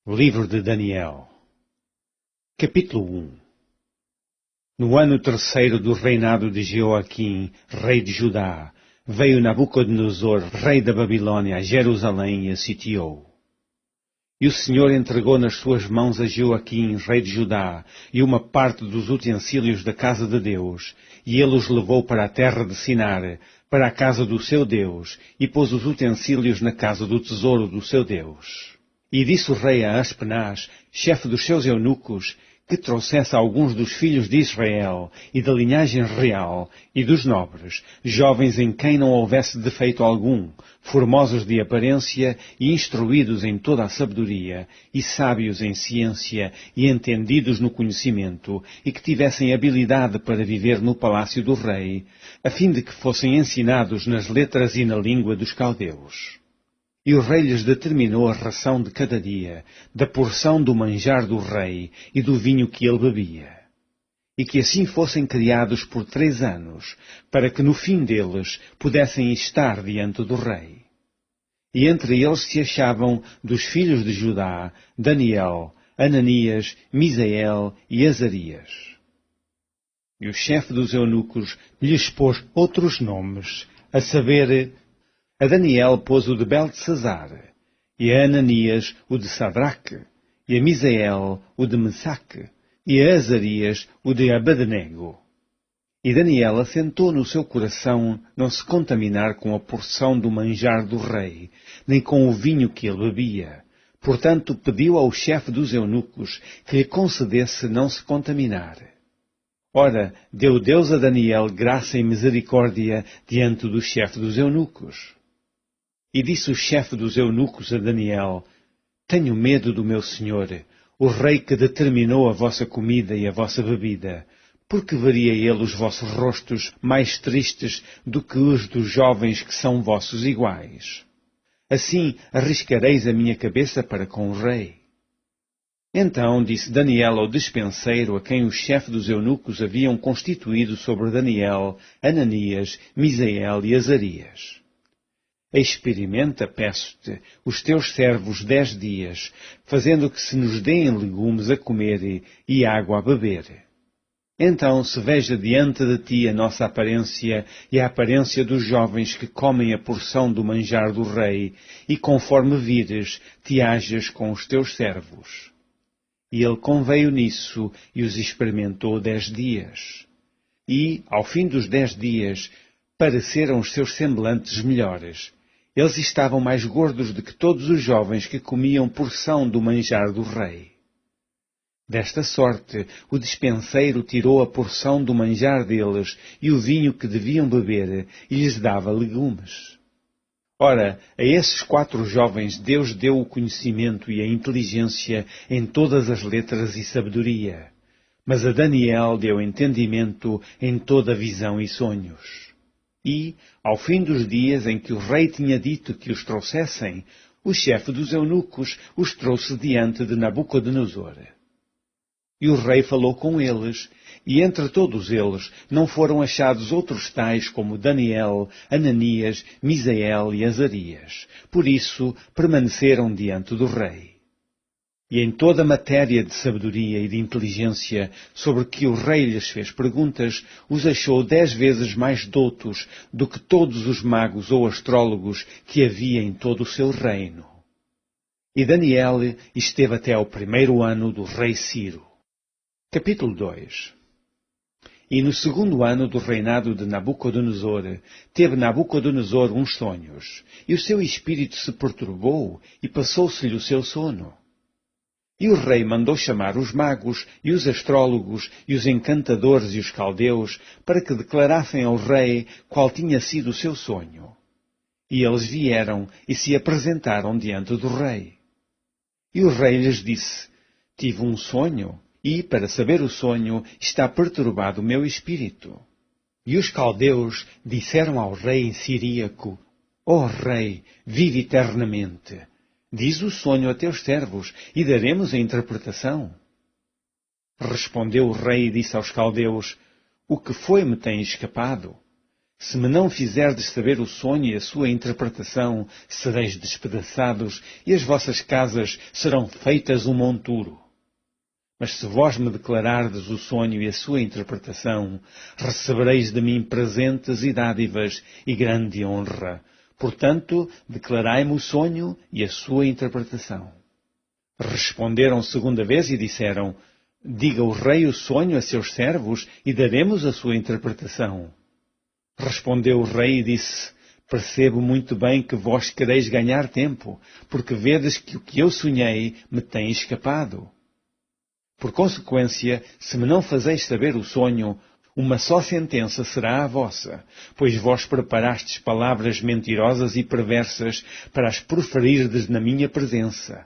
Livro de Daniel, capítulo 1. No ano terceiro do reinado de Jeoaquim, rei de Judá, veio Nabucodonosor, rei da Babilônia, a Jerusalém e a sitiou. E o Senhor entregou nas suas mãos a Jeoaquim, rei de Judá, e uma parte dos utensílios da casa de Deus, e ele os levou para a terra de Sinar, para a casa do seu Deus, e pôs os utensílios na casa do tesouro do seu Deus. E disse o rei a Aspenaz, chefe dos seus eunucos, que trouxesse alguns dos filhos de Israel, e da linhagem real, e dos nobres, jovens em quem não houvesse defeito algum, formosos de aparência, e instruídos em toda a sabedoria, e sábios em ciência, e entendidos no conhecimento, e que tivessem habilidade para viver no palácio do rei, a fim de que fossem ensinados nas letras e na língua dos caldeus. E o rei lhes determinou a ração de cada dia, da porção do manjar do rei e do vinho que ele bebia. E que assim fossem criados por 3 anos, para que no fim deles pudessem estar diante do rei. E entre eles se achavam dos filhos de Judá, Daniel, Ananias, Misael e Azarias. E o chefe dos eunucos lhes pôs outros nomes, a saber, a Daniel pôs o de Beltesazar, e a Ananias o de Sadraque, e a Misael o de Mesaque, e a Azarias o de Abednego. E Daniel assentou no seu coração não se contaminar com a porção do manjar do rei, nem com o vinho que ele bebia. Portanto, pediu ao chefe dos eunucos que lhe concedesse não se contaminar. Ora, deu Deus a Daniel graça e misericórdia diante do chefe dos eunucos. E disse o chefe dos eunucos a Daniel, tenho medo do meu senhor, o rei que determinou a vossa comida e a vossa bebida, porque veria ele os vossos rostos mais tristes do que os dos jovens que são vossos iguais. Assim arriscareis a minha cabeça para com o rei. Então disse Daniel ao despenseiro a quem o chefe dos eunucos haviam constituído sobre Daniel, Ananias, Misael e Azarias. Experimenta, peço-te, os teus servos 10 dias, fazendo que se nos deem legumes a comer e água a beber. Então se veja diante de ti a nossa aparência e a aparência dos jovens que comem a porção do manjar do rei, e conforme vires, te hajas com os teus servos. E ele conveio nisso e os experimentou 10 dias. E, ao fim dos 10 dias, pareceram os seus semblantes melhores. Eles estavam mais gordos do que todos os jovens que comiam porção do manjar do rei. Desta sorte, o despenseiro tirou a porção do manjar deles e o vinho que deviam beber, e lhes dava legumes. Ora, a esses 4 jovens Deus deu o conhecimento e a inteligência em todas as letras e sabedoria, mas a Daniel deu entendimento em toda visão e sonhos. E, ao fim dos dias em que o rei tinha dito que os trouxessem, o chefe dos eunucos os trouxe diante de Nabucodonosor. E o rei falou com eles, e entre todos eles não foram achados outros tais como Daniel, Ananias, Misael e Azarias. Por isso permaneceram diante do rei. E em toda a matéria de sabedoria e de inteligência sobre que o rei lhes fez perguntas, os achou 10 vezes mais doutos do que todos os magos ou astrólogos que havia em todo o seu reino. E Daniel esteve até ao 1º ano do rei Ciro. Capítulo 2. E no 2º ano do reinado de Nabucodonosor, teve Nabucodonosor uns sonhos, e o seu espírito se perturbou, e passou-se-lhe o seu sono. E o rei mandou chamar os magos, e os astrólogos, e os encantadores e os caldeus, para que declarassem ao rei qual tinha sido o seu sonho. E eles vieram e se apresentaram diante do rei. E o rei lhes disse, tive um sonho, e, para saber o sonho, está perturbado o meu espírito. E os caldeus disseram ao rei em siríaco, ó rei, vive eternamente. Diz o sonho a teus servos, e daremos a interpretação. Respondeu o rei e disse aos caldeus, o que foi me tem escapado? Se me não fizerdes saber o sonho e a sua interpretação, sereis despedaçados, e as vossas casas serão feitas um monturo. Mas se vós me declarardes o sonho e a sua interpretação, recebereis de mim presentes e dádivas e grande honra. Portanto, declarai-me o sonho e a sua interpretação. Responderam segunda vez e disseram, diga o rei o sonho a seus servos e daremos a sua interpretação. Respondeu o rei e disse, percebo muito bem que vós quereis ganhar tempo, porque vedes que o que eu sonhei me tem escapado. Por consequência, se me não fazeis saber o sonho, uma só sentença será a vossa, pois vós preparastes palavras mentirosas e perversas para as proferirdes na minha presença.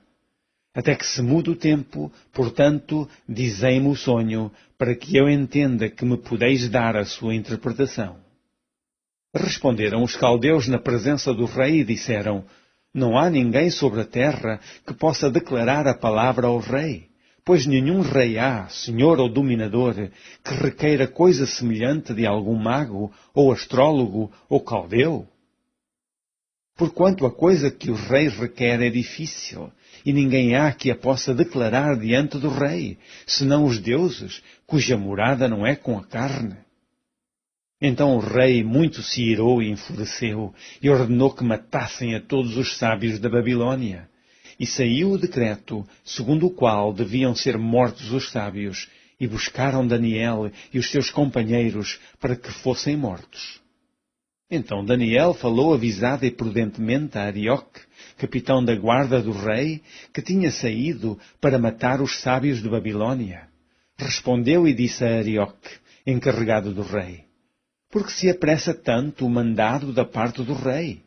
Até que se mude o tempo, portanto, dizei-me o sonho, para que eu entenda que me podeis dar a sua interpretação. Responderam os caldeus na presença do rei e disseram, não há ninguém sobre a terra que possa declarar a palavra ao rei, pois nenhum rei há, senhor ou dominador, que requeira coisa semelhante de algum mago, ou astrólogo, ou caldeu. Porquanto a coisa que o rei requer é difícil, e ninguém há que a possa declarar diante do rei, senão os deuses, cuja morada não é com a carne. Então o rei muito se irou e enfureceu, e ordenou que matassem a todos os sábios da Babilônia. E saiu o decreto, segundo o qual deviam ser mortos os sábios, e buscaram Daniel e os seus companheiros para que fossem mortos. Então Daniel falou avisada e prudentemente a Arioque, capitão da guarda do rei, que tinha saído para matar os sábios de Babilônia. Respondeu e disse a Arioque, encarregado do rei, por que se apressa tanto o mandado da parte do rei?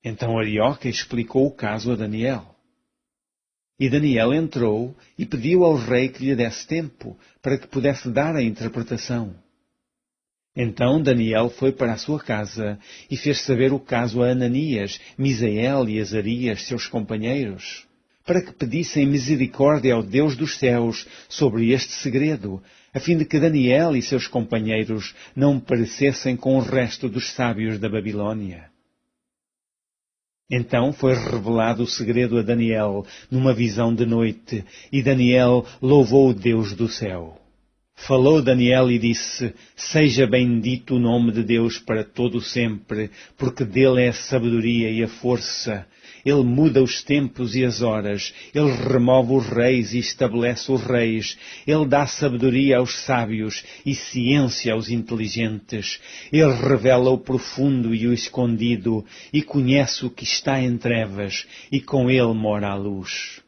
Então Arioque explicou o caso a Daniel. E Daniel entrou e pediu ao rei que lhe desse tempo, para que pudesse dar a interpretação. Então Daniel foi para a sua casa e fez saber o caso a Ananias, Misael e Azarias, seus companheiros, para que pedissem misericórdia ao Deus dos céus sobre este segredo, a fim de que Daniel e seus companheiros não perecessem com o resto dos sábios da Babilônia. Então foi revelado o segredo a Daniel numa visão de noite, e Daniel louvou o Deus do céu. Falou Daniel e disse, seja bendito o nome de Deus para todo o sempre, porque dele é a sabedoria e a força. Ele muda os tempos e as horas, ele remove os reis e estabelece os reis, ele dá sabedoria aos sábios e ciência aos inteligentes, ele revela o profundo e o escondido, e conhece o que está em trevas, e com ele mora a luz.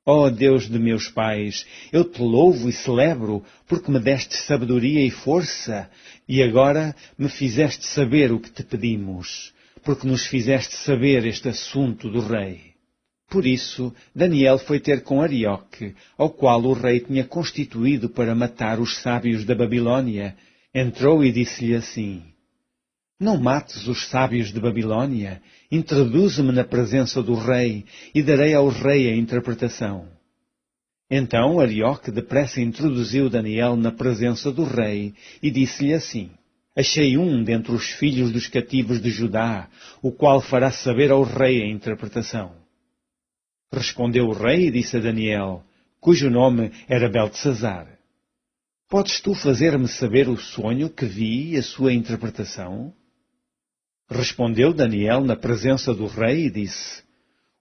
Ó Deus de meus pais, eu te louvo e celebro, porque me deste sabedoria e força, e agora me fizeste saber o que te pedimos, porque nos fizeste saber este assunto do rei. Por isso, Daniel foi ter com Arioque, ao qual o rei tinha constituído para matar os sábios da Babilônia. Entrou e disse-lhe assim, não mates os sábios de Babilônia, introduze-me na presença do rei, e darei ao rei a interpretação. Então Arioque depressa introduziu Daniel na presença do rei, e disse-lhe assim, achei um dentre os filhos dos cativos de Judá, o qual fará saber ao rei a interpretação. Respondeu o rei e disse a Daniel, cujo nome era Beltesazar, podes tu fazer-me saber o sonho que vi e a sua interpretação? Respondeu Daniel na presença do rei e disse,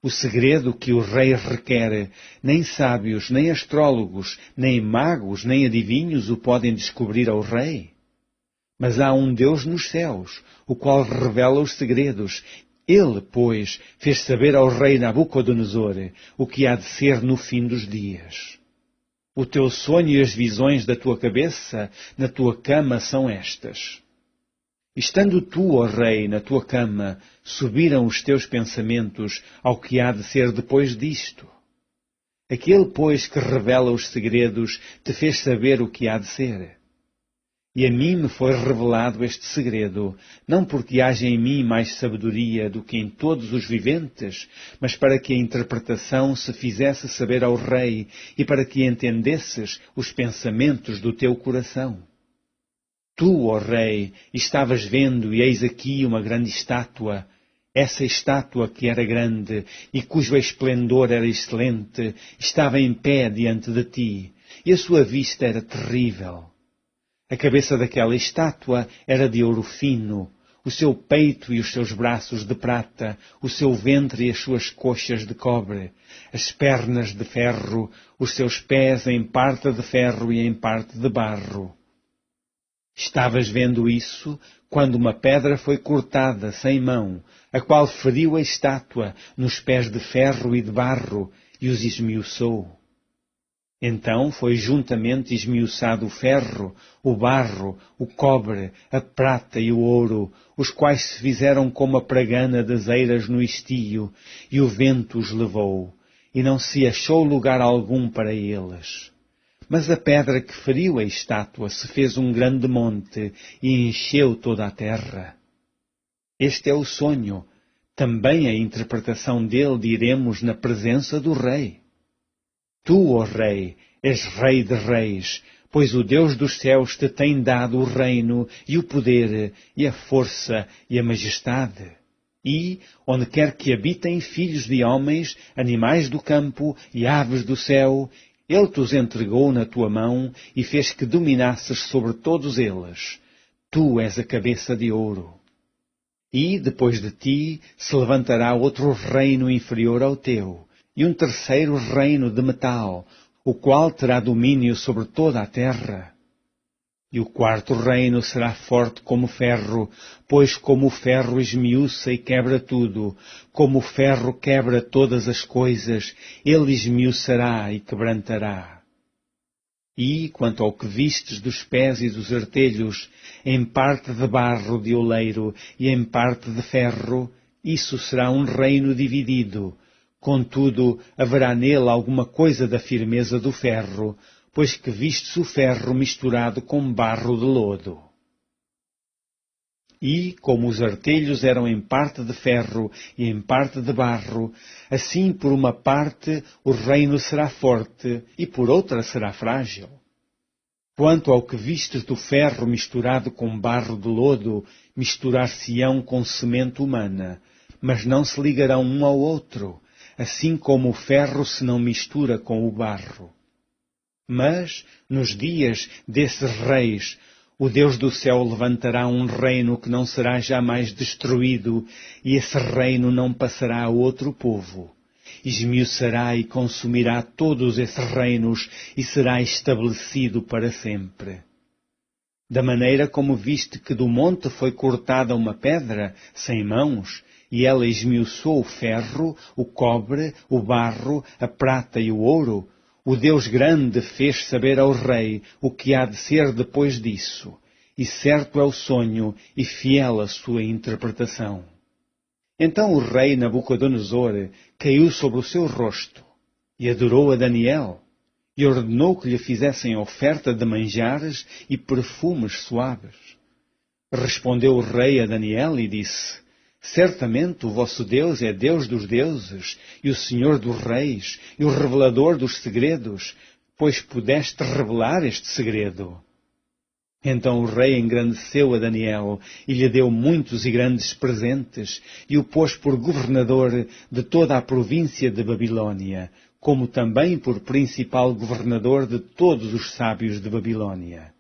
o segredo que o rei requer, nem sábios, nem astrólogos, nem magos, nem adivinhos o podem descobrir ao rei. Mas há um Deus nos céus, o qual revela os segredos. Ele, pois, fez saber ao rei Nabucodonosor o que há de ser no fim dos dias. O teu sonho e as visões da tua cabeça na tua cama são estas. Estando tu, ó rei, na tua cama, subiram os teus pensamentos ao que há de ser depois disto. Aquele, pois, que revela os segredos, te fez saber o que há de ser. E a mim me foi revelado este segredo, não porque haja em mim mais sabedoria do que em todos os viventes, mas para que a interpretação se fizesse saber ao rei e para que entendesses os pensamentos do teu coração. Tu, ó rei, estavas vendo, e eis aqui uma grande estátua. Essa estátua que era grande e cujo esplendor era excelente, estava em pé diante de ti, e a sua vista era terrível. A cabeça daquela estátua era de ouro fino, o seu peito e os seus braços de prata, o seu ventre e as suas coxas de cobre, as pernas de ferro, os seus pés em parte de ferro e em parte de barro. Estavas vendo isso quando uma pedra foi cortada sem mão, a qual feriu a estátua nos pés de ferro e de barro e os esmiuçou. Então foi juntamente esmiuçado o ferro, o barro, o cobre, a prata e o ouro, os quais se fizeram como a pragana das eiras no estio, e o vento os levou, e não se achou lugar algum para eles. Mas a pedra que feriu a estátua se fez um grande monte e encheu toda a terra. Este é o sonho. Também a interpretação dele diremos na presença do rei. Tu, ó rei, és rei de reis, pois o Deus dos céus te tem dado o reino e o poder e a força e a majestade. E, onde quer que habitem filhos de homens, animais do campo e aves do céu, ele te os entregou na tua mão e fez que dominasses sobre todos eles. Tu és a cabeça de ouro. E, depois de ti, se levantará outro reino inferior ao teu, e um terceiro reino de metal, o qual terá domínio sobre toda a terra. E o quarto reino será forte como ferro, pois como o ferro esmiuça e quebra tudo, como o ferro quebra todas as coisas, ele esmiuçará e quebrantará. E, quanto ao que vistes dos pés e dos artelhos, em parte de barro de oleiro e em parte de ferro, isso será um reino dividido. Contudo, haverá nele alguma coisa da firmeza do ferro, pois que vistes o ferro misturado com barro de lodo. E, como os artelhos eram em parte de ferro e em parte de barro, assim por uma parte o reino será forte e por outra será frágil. Quanto ao que vistes do ferro misturado com barro de lodo, misturar-se-ão com semente humana, mas não se ligarão um ao outro, assim como o ferro se não mistura com o barro. Mas, nos dias desses reis, o Deus do céu levantará um reino que não será jamais destruído, e esse reino não passará a outro povo. Esmiuçará e consumirá todos esses reinos, e será estabelecido para sempre. Da maneira como viste que do monte foi cortada uma pedra, sem mãos, e ela esmiuçou o ferro, o cobre, o barro, a prata e o ouro, o Deus grande fez saber ao rei o que há de ser depois disso, e certo é o sonho e fiel a sua interpretação. Então o rei Nabucodonosor caiu sobre o seu rosto e adorou a Daniel, e ordenou que lhe fizessem oferta de manjares e perfumes suaves. Respondeu o rei a Daniel e disse: Certamente o vosso Deus é Deus dos deuses, e o Senhor dos reis, e o revelador dos segredos, pois pudeste revelar este segredo. Então o rei engrandeceu a Daniel, e lhe deu muitos e grandes presentes, e o pôs por governador de toda a província de Babilônia, como também por principal governador de todos os sábios de Babilônia.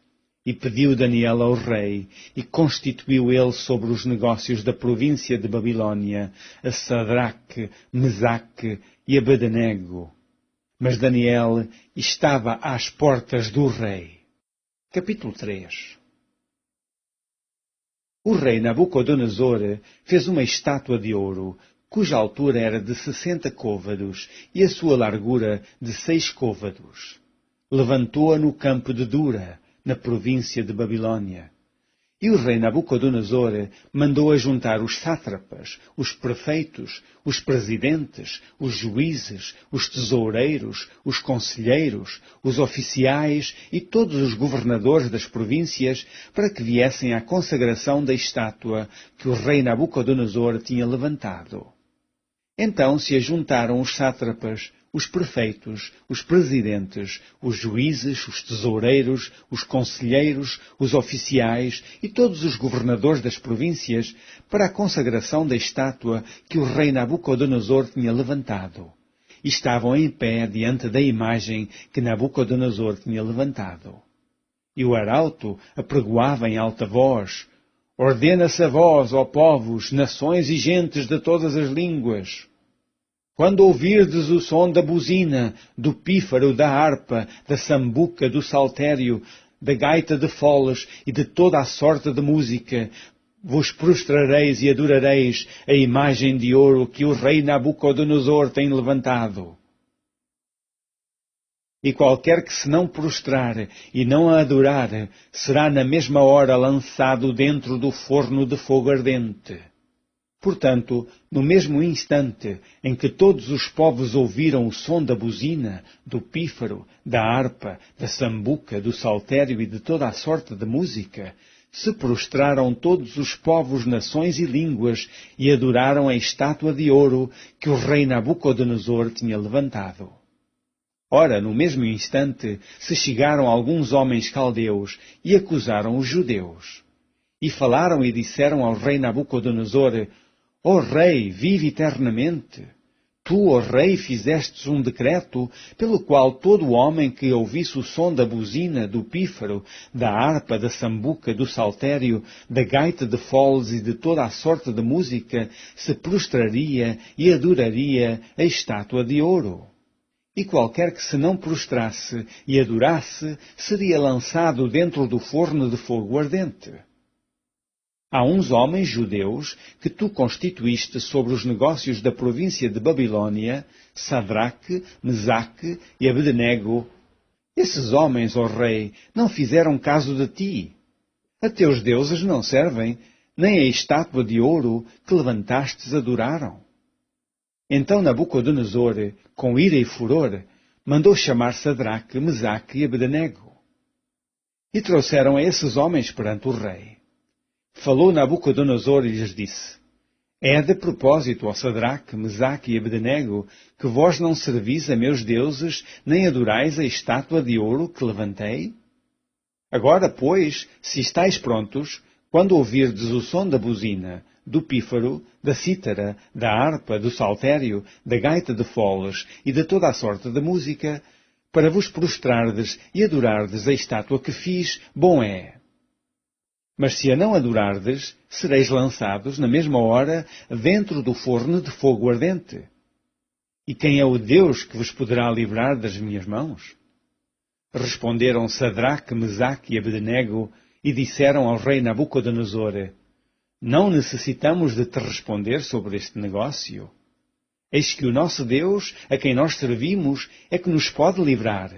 E pediu Daniel ao rei, e constituiu ele sobre os negócios da província de Babilônia a Sadraque, Mesaque e Abednego. Mas Daniel estava às portas do rei. Capítulo 3. O rei Nabucodonosor fez uma estátua de ouro, cuja altura era de 60 côvados e a sua largura de 6 côvados. Levantou-a no campo de Dura, na província de Babilônia. E o rei Nabucodonosor mandou ajuntar os sátrapas, os prefeitos, os presidentes, os juízes, os tesoureiros, os conselheiros, os oficiais e todos os governadores das províncias para que viessem à consagração da estátua que o rei Nabucodonosor tinha levantado. Então se ajuntaram os sátrapas, os prefeitos, os presidentes, os juízes, os tesoureiros, os conselheiros, os oficiais e todos os governadores das províncias para a consagração da estátua que o rei Nabucodonosor tinha levantado. E estavam em pé diante da imagem que Nabucodonosor tinha levantado. E o arauto apregoava em alta voz: Ordena-se a vós, ó povos, nações e gentes de todas as línguas. Quando ouvirdes o som da buzina, do pífaro, da harpa, da sambuca, do saltério, da gaita de foles e de toda a sorte de música, vos prostrareis e adorareis a imagem de ouro que o rei Nabucodonosor tem levantado. E qualquer que se não prostrar e não a adorar, será na mesma hora lançado dentro do forno de fogo ardente. Portanto, no mesmo instante em que todos os povos ouviram o som da buzina, do pífaro, da harpa, da sambuca, do saltério e de toda a sorte de música, se prostraram todos os povos, nações e línguas e adoraram a estátua de ouro que o rei Nabucodonosor tinha levantado. Ora, no mesmo instante, se chegaram alguns homens caldeus e acusaram os judeus. E falaram e disseram ao rei Nabucodonosor: Ó rei, vive eternamente. Tu, ó rei, fizestes um decreto pelo qual todo homem que ouvisse o som da buzina, do pífaro, da harpa, da sambuca, do saltério, da gaita de foles e de toda a sorte de música, se prostraria e adoraria a estátua de ouro. E qualquer que se não prostrasse e adorasse, seria lançado dentro do forno de fogo ardente. Há uns homens judeus que tu constituíste sobre os negócios da província de Babilônia, Sadraque, Mesaque e Abednego. Esses homens, ó rei, não fizeram caso de ti. A teus deuses não servem, nem a estátua de ouro que levantastes adoraram. Então Nabucodonosor, com ira e furor, mandou chamar Sadraque, Mesaque e Abednego. E trouxeram a esses homens perante o rei. Falou Nabucodonosor e lhes disse: É de propósito, ó Sadraque, Mesaque e Abednego, que vós não servis a meus deuses, nem adorais a estátua de ouro que levantei? Agora, pois, se estáis prontos, quando ouvirdes o som da buzina, do pífaro, da cítara, da harpa, do saltério, da gaita de foles e de toda a sorte de música, para vos prostrardes e adorardes a estátua que fiz, bom é. Mas se a não adorardes, sereis lançados, na mesma hora, dentro do forno de fogo ardente. E quem é o Deus que vos poderá livrar das minhas mãos? Responderam Sadraque, Mesaque e Abednego e disseram ao rei Nabucodonosor: Não necessitamos de te responder sobre este negócio. Eis que o nosso Deus, a quem nós servimos, é que nos pode livrar.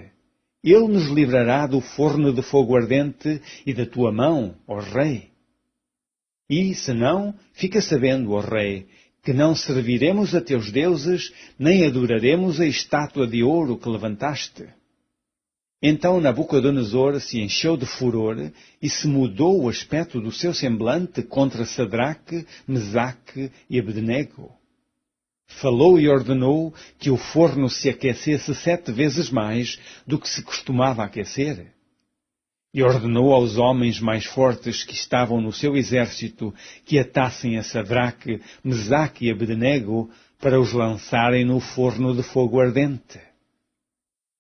Ele nos livrará do forno de fogo ardente e da tua mão, ó rei. E, se não, fica sabendo, ó rei, que não serviremos a teus deuses, nem adoraremos a estátua de ouro que levantaste. Então Nabucodonosor se encheu de furor e se mudou o aspecto do seu semblante contra Sadraque, Mesaque e Abednego. Falou e ordenou que o forno se aquecesse 7 vezes mais do que se costumava aquecer. E ordenou aos homens mais fortes que estavam no seu exército que atassem a Sadraque, Mesaque e Abednego para os lançarem no forno de fogo ardente.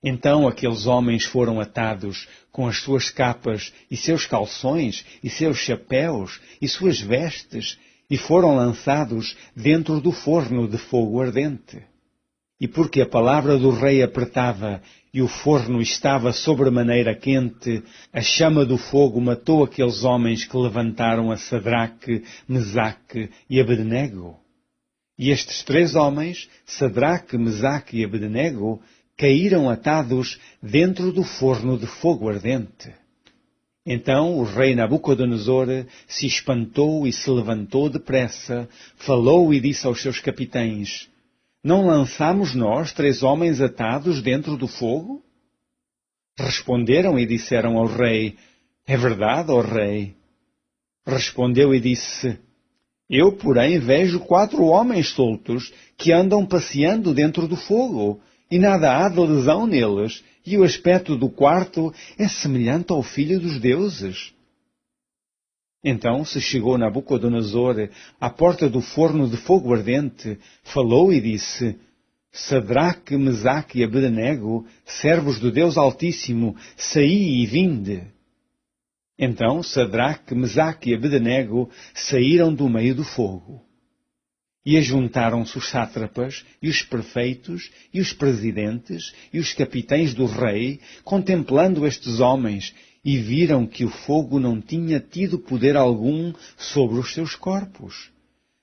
Então aqueles homens foram atados com as suas capas e seus calções e seus chapéus e suas vestes e foram lançados dentro do forno de fogo ardente. E porque a palavra do rei apertava e o forno estava sobremaneira quente, a chama do fogo matou aqueles homens que levantaram a Sadraque, Mesaque e Abednego. E estes 3 homens, Sadraque, Mesaque e Abednego, caíram atados dentro do forno de fogo ardente. Então o rei Nabucodonosor se espantou e se levantou depressa, falou e disse aos seus capitães: Não lançamos nós 3 homens atados dentro do fogo? Responderam e disseram ao rei: É verdade, ó rei. Respondeu e disse: Eu, porém, vejo 4 homens soltos que andam passeando dentro do fogo, e nada há de lesão neles, e o aspecto do quarto é semelhante ao Filho dos Deuses. Então se chegou Nabucodonosor à porta do forno de fogo ardente, falou e disse: Sadraque, Mesaque e Abednego, servos do Deus Altíssimo, saí e vinde. Então Sadraque, Mesaque e Abednego saíram do meio do fogo. E ajuntaram-se os sátrapas, e os prefeitos, e os presidentes, e os capitães do rei, contemplando estes homens, e viram que o fogo não tinha tido poder algum sobre os seus corpos.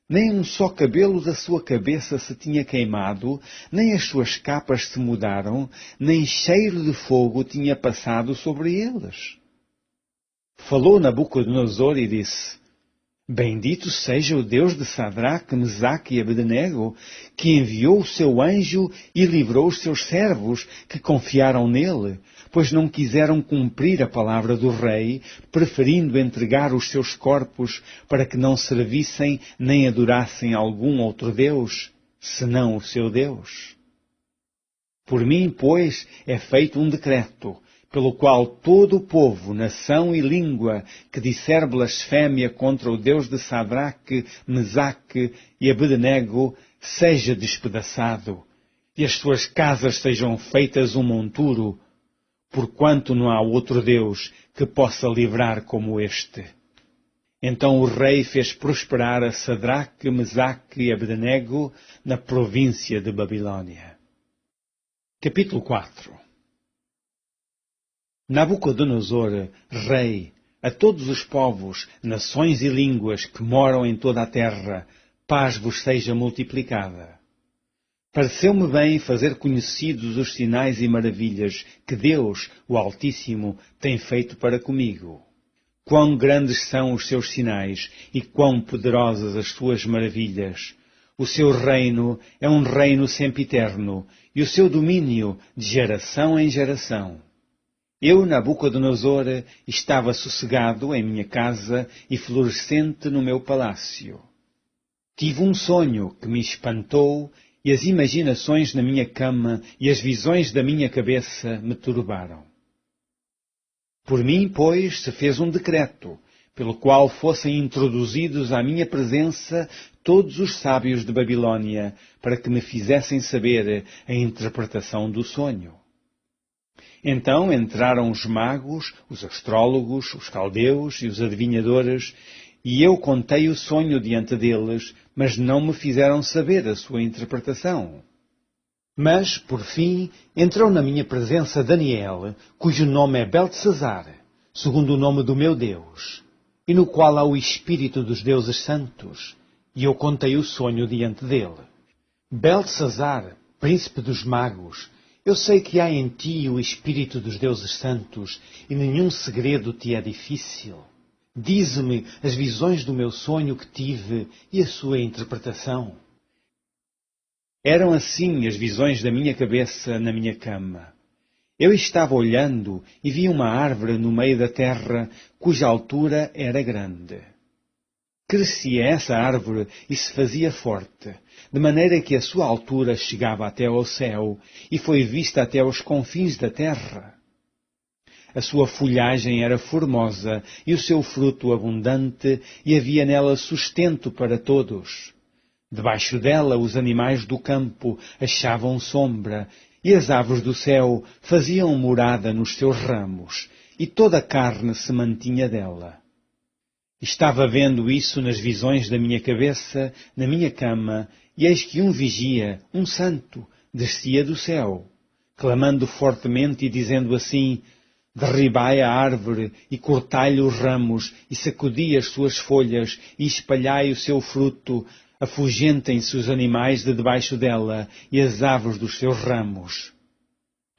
Nem um só cabelo da sua cabeça se tinha queimado, nem as suas capas se mudaram, nem cheiro de fogo tinha passado sobre eles. Falou Nabucodonosor e disse: Bendito seja o Deus de Sadraque, Mesaque e Abednego, que enviou o seu anjo e livrou os seus servos, que confiaram nele, pois não quiseram cumprir a palavra do rei, preferindo entregar os seus corpos para que não servissem nem adorassem algum outro Deus, senão o seu Deus. Por mim, pois, é feito um decreto, pelo qual todo o povo, nação e língua que disser blasfémia contra o Deus de Sadraque, Mesaque e Abednego seja despedaçado, e as suas casas sejam feitas um monturo, porquanto não há outro Deus que possa livrar como este. Então o rei fez prosperar a Sadraque, Mesaque e Abednego na província de Babilônia. Capítulo 4. Nabucodonosor, rei, a todos os povos, nações e línguas que moram em toda a terra, paz vos seja multiplicada. Pareceu-me bem fazer conhecidos os sinais e maravilhas que Deus, o Altíssimo, tem feito para comigo. Quão grandes são os seus sinais e quão poderosas as suas maravilhas! O seu reino é um reino sempiterno e o seu domínio de geração em geração. Eu, Nabucodonosor, estava sossegado em minha casa e florescente no meu palácio. Tive um sonho que me espantou e as imaginações na minha cama e as visões da minha cabeça me turbaram. Por mim, pois, se fez um decreto, pelo qual fossem introduzidos à minha presença todos os sábios de Babilônia, para que me fizessem saber a interpretação do sonho. Então entraram os magos, os astrólogos, os caldeus e os adivinhadores, e eu contei o sonho diante deles, mas não me fizeram saber a sua interpretação. Mas, por fim, entrou na minha presença Daniel, cujo nome é Beltesazar, segundo o nome do meu Deus, e no qual há o espírito dos deuses santos, e eu contei o sonho diante dele. Beltesazar, príncipe dos magos, eu sei que há em ti o espírito dos deuses santos, e nenhum segredo te é difícil. Dize-me as visões do meu sonho que tive e a sua interpretação. Eram assim as visões da minha cabeça na minha cama. Eu estava olhando e vi uma árvore no meio da terra, cuja altura era grande. Crescia essa árvore e se fazia forte, de maneira que a sua altura chegava até ao céu e foi vista até aos confins da terra. A sua folhagem era formosa e o seu fruto abundante, e havia nela sustento para todos. Debaixo dela os animais do campo achavam sombra, e as aves do céu faziam morada nos seus ramos, e toda a carne se mantinha dela. Estava vendo isso nas visões da minha cabeça, na minha cama, e eis que um vigia, um santo, descia do céu, clamando fortemente e dizendo assim: derribai a árvore e cortai-lhe os ramos, e sacudi as suas folhas, e espalhai o seu fruto, afugentem-se os animais de debaixo dela, e as aves dos seus ramos.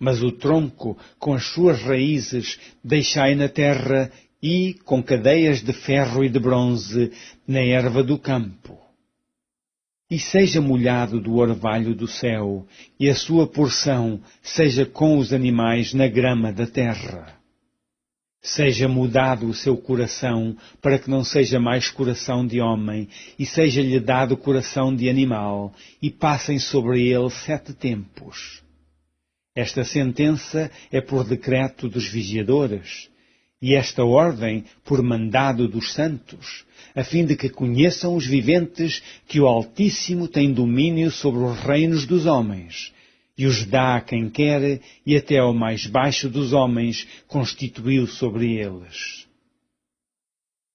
Mas o tronco, com as suas raízes, deixai na terra, e, com cadeias de ferro e de bronze, na erva do campo. E seja molhado do orvalho do céu, e a sua porção seja com os animais na grama da terra. Seja mudado o seu coração, para que não seja mais coração de homem, e seja-lhe dado coração de animal, e passem sobre ele 7 tempos. Esta sentença é por decreto dos vigiadores, e esta ordem por mandado dos santos, a fim de que conheçam os viventes que o Altíssimo tem domínio sobre os reinos dos homens, e os dá a quem quer, e até ao mais baixo dos homens constituiu sobre eles.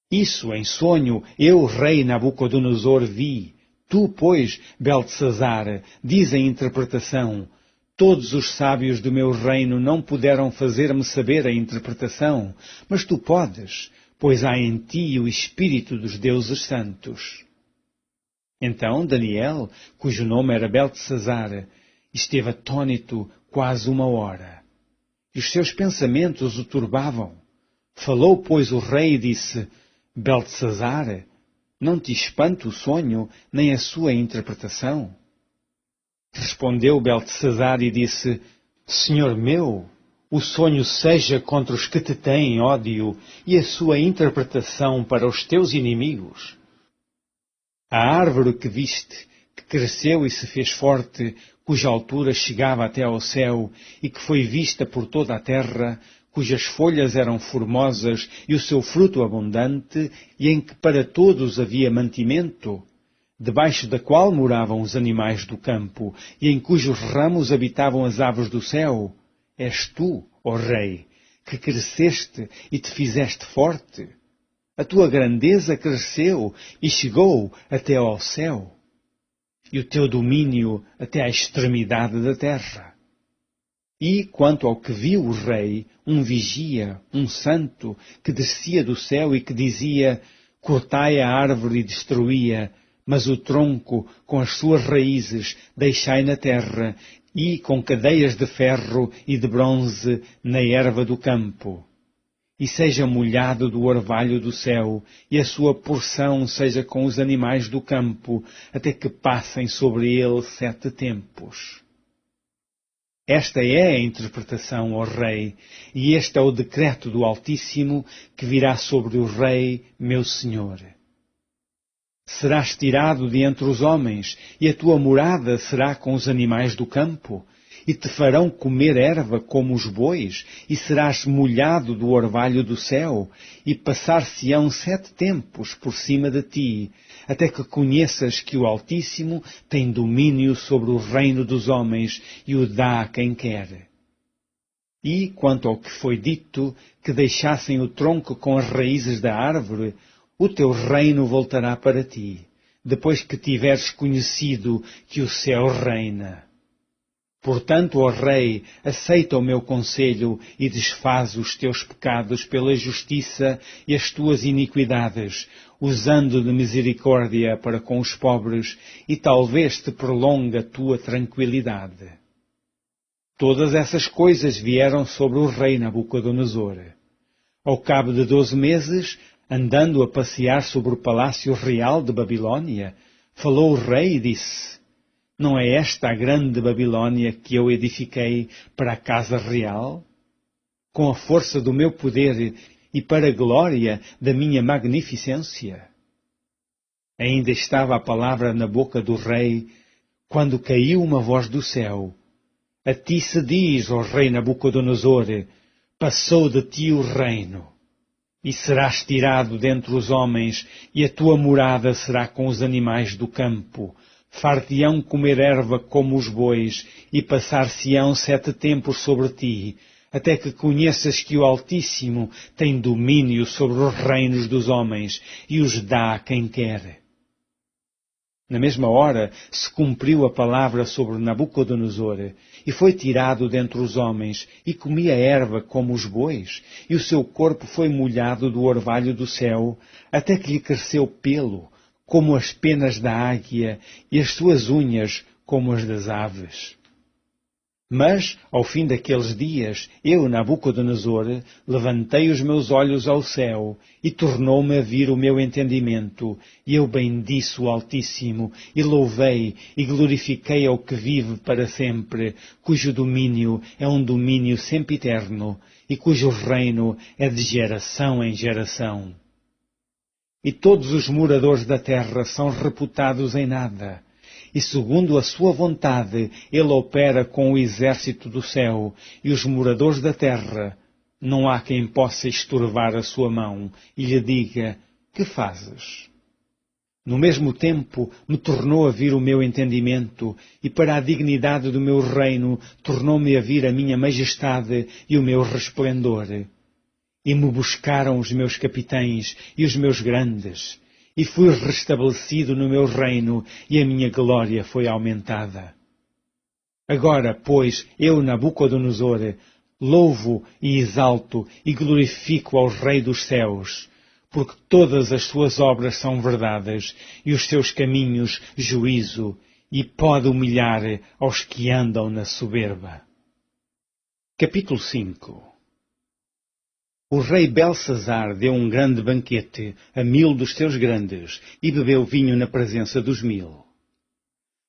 Isso em sonho eu, rei Nabucodonosor, vi. Tu, pois, Beltesazar, diz a interpretação. Todos os sábios do meu reino não puderam fazer-me saber a interpretação, mas tu podes, pois há em ti o espírito dos deuses santos. Então Daniel, cujo nome era Beltesazar, esteve atônito quase 1 hora, e os seus pensamentos o turbavam. Falou, pois, o rei e disse: Beltesazar, não te espanta o sonho, nem a sua interpretação? Respondeu Beltesazar e disse: Senhor meu, o sonho seja contra os que te têm ódio, e a sua interpretação para os teus inimigos. A árvore que viste, que cresceu e se fez forte, cuja altura chegava até ao céu, e que foi vista por toda a terra, cujas folhas eram formosas e o seu fruto abundante, e em que para todos havia mantimento, debaixo da qual moravam os animais do campo, e em cujos ramos habitavam as aves do céu, és tu, ó Rei, que cresceste e te fizeste forte. A tua grandeza cresceu e chegou até ao céu, e o teu domínio até à extremidade da terra. E, quanto ao que viu o rei, um vigia, um santo, que descia do céu e que dizia: cortai a árvore e destruí-a, mas o tronco, com as suas raízes, deixai na terra, e com cadeias de ferro e de bronze na erva do campo. E seja molhado do orvalho do céu, e a sua porção seja com os animais do campo, até que passem sobre ele 7 tempos. Esta é a interpretação, ó Rei, e este é o decreto do Altíssimo que virá sobre o Rei, meu Senhor. Serás tirado de entre os homens, e a tua morada será com os animais do campo, e te farão comer erva como os bois, e serás molhado do orvalho do céu, e passar-se-ão 7 tempos por cima de ti, até que conheças que o Altíssimo tem domínio sobre o reino dos homens e o dá a quem quer. E, quanto ao que foi dito, que deixassem o tronco com as raízes da árvore, o teu reino voltará para ti, depois que tiveres conhecido que o céu reina. Portanto, ó Rei, aceita o meu conselho e desfaz os teus pecados pela justiça e as tuas iniquidades, usando de misericórdia para com os pobres, e talvez te prolongue a tua tranquilidade. Todas essas coisas vieram sobre o rei Nabucodonosor. Ao cabo de 12 meses, andando a passear sobre o palácio real de Babilônia, falou o rei e disse: não é esta a grande Babilônia que eu edifiquei para a casa real? Com a força do meu poder e para a glória da minha magnificência? Ainda estava a palavra na boca do rei, quando caiu uma voz do céu: a ti se diz, ó rei Nabucodonosor, passou de ti o reino, e serás tirado dentre os homens, e a tua morada será com os animais do campo. Far-te-ão comer erva como os bois, e passar-se-ão 7 tempos sobre ti, até que conheças que o Altíssimo tem domínio sobre os reinos dos homens, e os dá a quem quer. Na mesma hora se cumpriu a palavra sobre Nabucodonosor, e foi tirado dentre os homens, e comia erva como os bois, e o seu corpo foi molhado do orvalho do céu, até que lhe cresceu pelo, como as penas da águia, e as suas unhas como as das aves. Mas, ao fim daqueles dias, eu, Nabucodonosor, levantei os meus olhos ao céu, e tornou-me a vir o meu entendimento, e eu bendiço o Altíssimo, e louvei e glorifiquei ao que vive para sempre, cujo domínio é um domínio sempiterno, e cujo reino é de geração em geração. E todos os moradores da terra são reputados em nada, e segundo a sua vontade ele opera com o exército do céu, e os moradores da terra, não há quem possa estorvar a sua mão e lhe diga: que fazes? No mesmo tempo me tornou a vir o meu entendimento, e para a dignidade do meu reino tornou-me a vir a minha majestade e o meu resplendor. E me buscaram os meus capitães e os meus grandes, e fui restabelecido no meu reino, e a minha glória foi aumentada. Agora, pois, eu, Nabucodonosor, louvo e exalto e glorifico ao Rei dos céus, porque todas as suas obras são verdades, e os seus caminhos juízo, e pode humilhar aos que andam na soberba. Capítulo 5. O rei Belsazar deu um grande banquete a 1000 dos seus grandes, e bebeu vinho na presença dos 1000.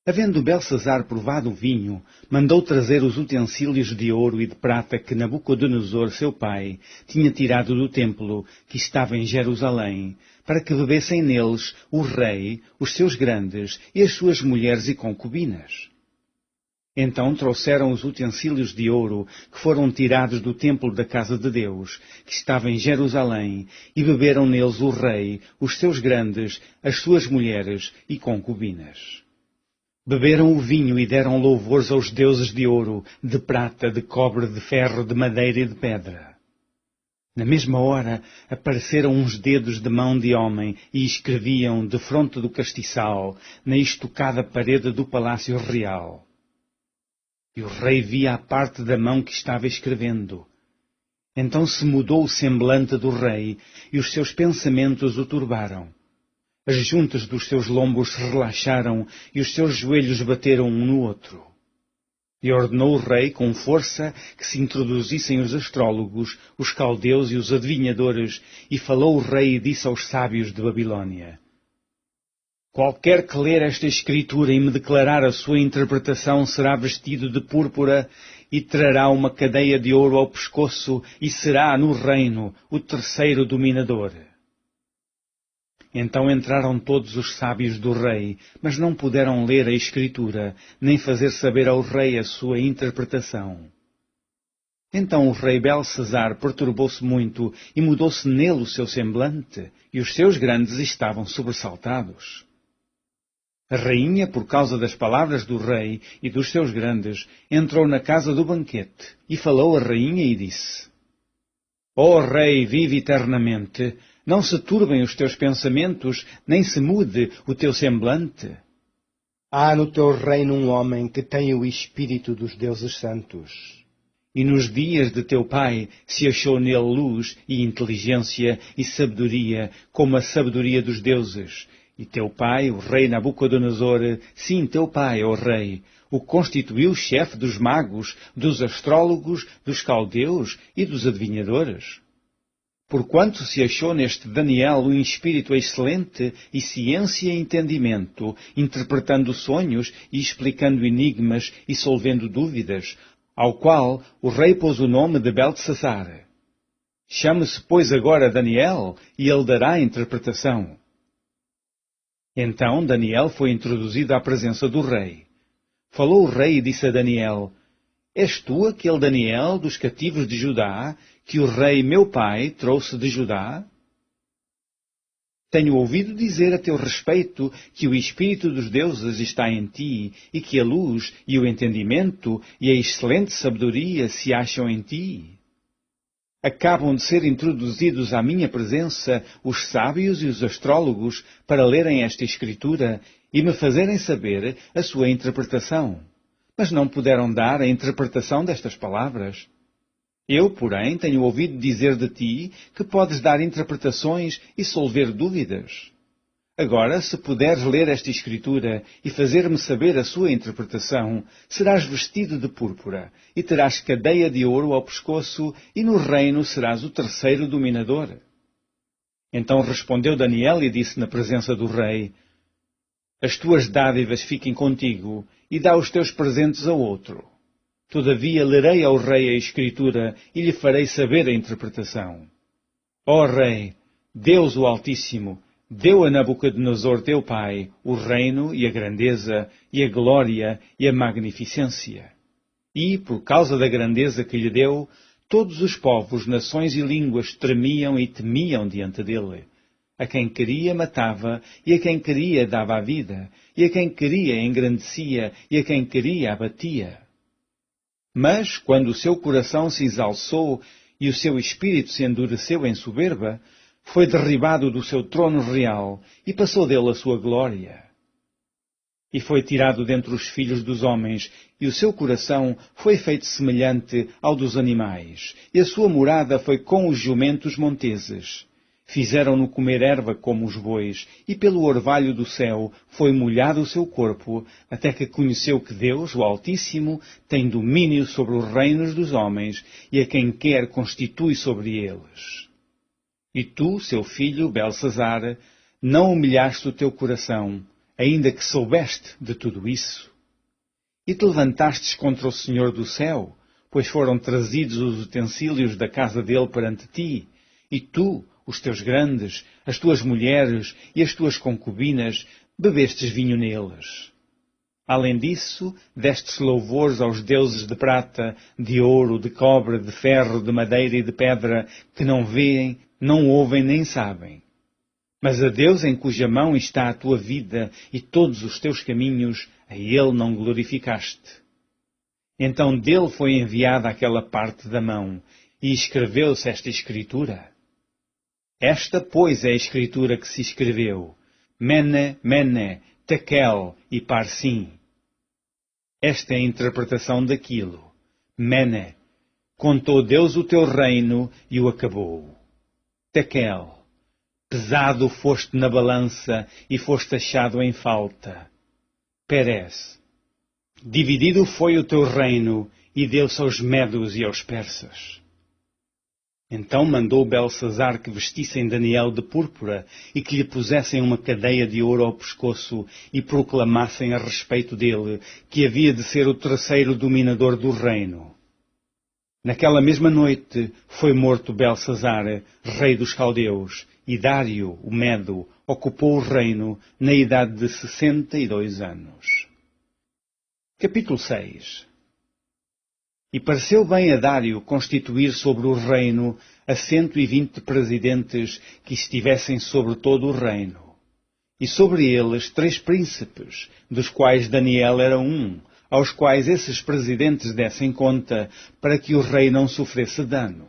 Havendo Belsazar provado o vinho, mandou trazer os utensílios de ouro e de prata que Nabucodonosor, seu pai, tinha tirado do templo, que estava em Jerusalém, para que bebessem neles o rei, os seus grandes e as suas mulheres e concubinas. Então trouxeram os utensílios de ouro que foram tirados do templo da casa de Deus, que estava em Jerusalém, e beberam neles o rei, os seus grandes, as suas mulheres e concubinas. Beberam o vinho e deram louvores aos deuses de ouro, de prata, de cobre, de ferro, de madeira e de pedra. Na mesma hora apareceram uns dedos de mão de homem e escreviam defronte do castiçal, na estocada parede do palácio real. E o rei via a parte da mão que estava escrevendo. Então se mudou o semblante do rei, e os seus pensamentos o turbaram. As juntas dos seus lombos se relaxaram, e os seus joelhos bateram um no outro. E ordenou o rei, com força, que se introduzissem os astrólogos, os caldeus e os adivinhadores, e falou o rei e disse aos sábios de Babilônia: qualquer que ler esta escritura e me declarar a sua interpretação será vestido de púrpura e trará uma cadeia de ouro ao pescoço e será no reino o terceiro dominador. Então entraram todos os sábios do rei, mas não puderam ler a escritura, nem fazer saber ao rei a sua interpretação. Então o rei Belsazar perturbou-se muito e mudou-se nele o seu semblante, e os seus grandes estavam sobressaltados. A rainha, por causa das palavras do rei e dos seus grandes, entrou na casa do banquete, e falou a rainha e disse: ó rei, vive eternamente, não se turbem os teus pensamentos, nem se mude o teu semblante. Há no teu reino um homem que tem o espírito dos deuses santos. E nos dias de teu pai se achou nele luz e inteligência e sabedoria, como a sabedoria dos deuses. E teu pai, o rei Nabucodonosor, sim, teu pai, ó rei, o constituiu chefe dos magos, dos astrólogos, dos caldeus e dos adivinhadores. Porquanto se achou neste Daniel um espírito excelente e ciência e entendimento, interpretando sonhos e explicando enigmas e solvendo dúvidas, ao qual o rei pôs o nome de Beltesazar. Chame-se, pois, agora Daniel, e ele dará a interpretação. Então Daniel foi introduzido à presença do rei. Falou o rei e disse a Daniel: és tu aquele Daniel dos cativos de Judá, que o rei meu pai trouxe de Judá? Tenho ouvido dizer a teu respeito que o espírito dos deuses está em ti, e que a luz e o entendimento e a excelente sabedoria se acham em ti. Acabam de ser introduzidos à minha presença os sábios e os astrólogos para lerem esta escritura e me fazerem saber a sua interpretação. Mas não puderam dar a interpretação destas palavras. Eu, porém, tenho ouvido dizer de ti que podes dar interpretações e solver dúvidas. Agora, se puderes ler esta Escritura e fazer-me saber a sua interpretação, serás vestido de púrpura e terás cadeia de ouro ao pescoço e no reino serás o terceiro dominador. Então respondeu Daniel e disse na presença do rei: As tuas dádivas fiquem contigo e dá os teus presentes a outro. Todavia lerei ao rei a Escritura e lhe farei saber a interpretação. Ó rei, Deus o Altíssimo, deu a Nabucodonosor teu pai o reino e a grandeza e a glória e a magnificência. E, por causa da grandeza que lhe deu, todos os povos, nações e línguas tremiam e temiam diante dele. A quem queria matava, e a quem queria dava a vida, e a quem queria engrandecia, e a quem queria abatia. Mas, quando o seu coração se exalçou e o seu espírito se endureceu em soberba, foi derribado do seu trono real e passou dele a sua glória. E foi tirado dentre os filhos dos homens, e o seu coração foi feito semelhante ao dos animais, e a sua morada foi com os jumentos monteses. Fizeram-no comer erva como os bois, e pelo orvalho do céu foi molhado o seu corpo, até que conheceu que Deus, o Altíssimo, tem domínio sobre os reinos dos homens, e a quem quer constitui sobre eles. E tu, seu filho, Belsazar, não humilhaste o teu coração, ainda que soubeste de tudo isso. E te levantastes contra o Senhor do céu, pois foram trazidos os utensílios da casa dele perante ti, e tu, os teus grandes, as tuas mulheres e as tuas concubinas, bebestes vinho neles. Além disso, destes louvores aos deuses de prata, de ouro, de cobre, de ferro, de madeira e de pedra, que não veem, não ouvem nem sabem. Mas a Deus em cuja mão está a tua vida e todos os teus caminhos, a Ele não glorificaste. Então dele foi enviada aquela parte da mão, e escreveu-se esta Escritura. Esta, pois, é a Escritura que se escreveu: Mene, Mene, Tekel e Parsim. Esta é a interpretação daquilo. Mene, contou Deus o teu reino e o acabou. Tekel, pesado foste na balança e foste achado em falta. Peres, dividido foi o teu reino e deu-se aos medos e aos persas. Então mandou Belsazar que vestissem Daniel de púrpura e que lhe pusessem uma cadeia de ouro ao pescoço e proclamassem a respeito dele que havia de ser o terceiro dominador do reino. Naquela mesma noite foi morto Belsazar, rei dos caldeus, e Dário, o Medo, ocupou o reino na idade de 62 anos. Capítulo 6. E pareceu bem a Dário constituir sobre o reino a 120 presidentes que estivessem sobre todo o reino, e sobre eles 3 príncipes, dos quais Daniel era um, aos quais esses presidentes dessem conta, para que o rei não sofresse dano.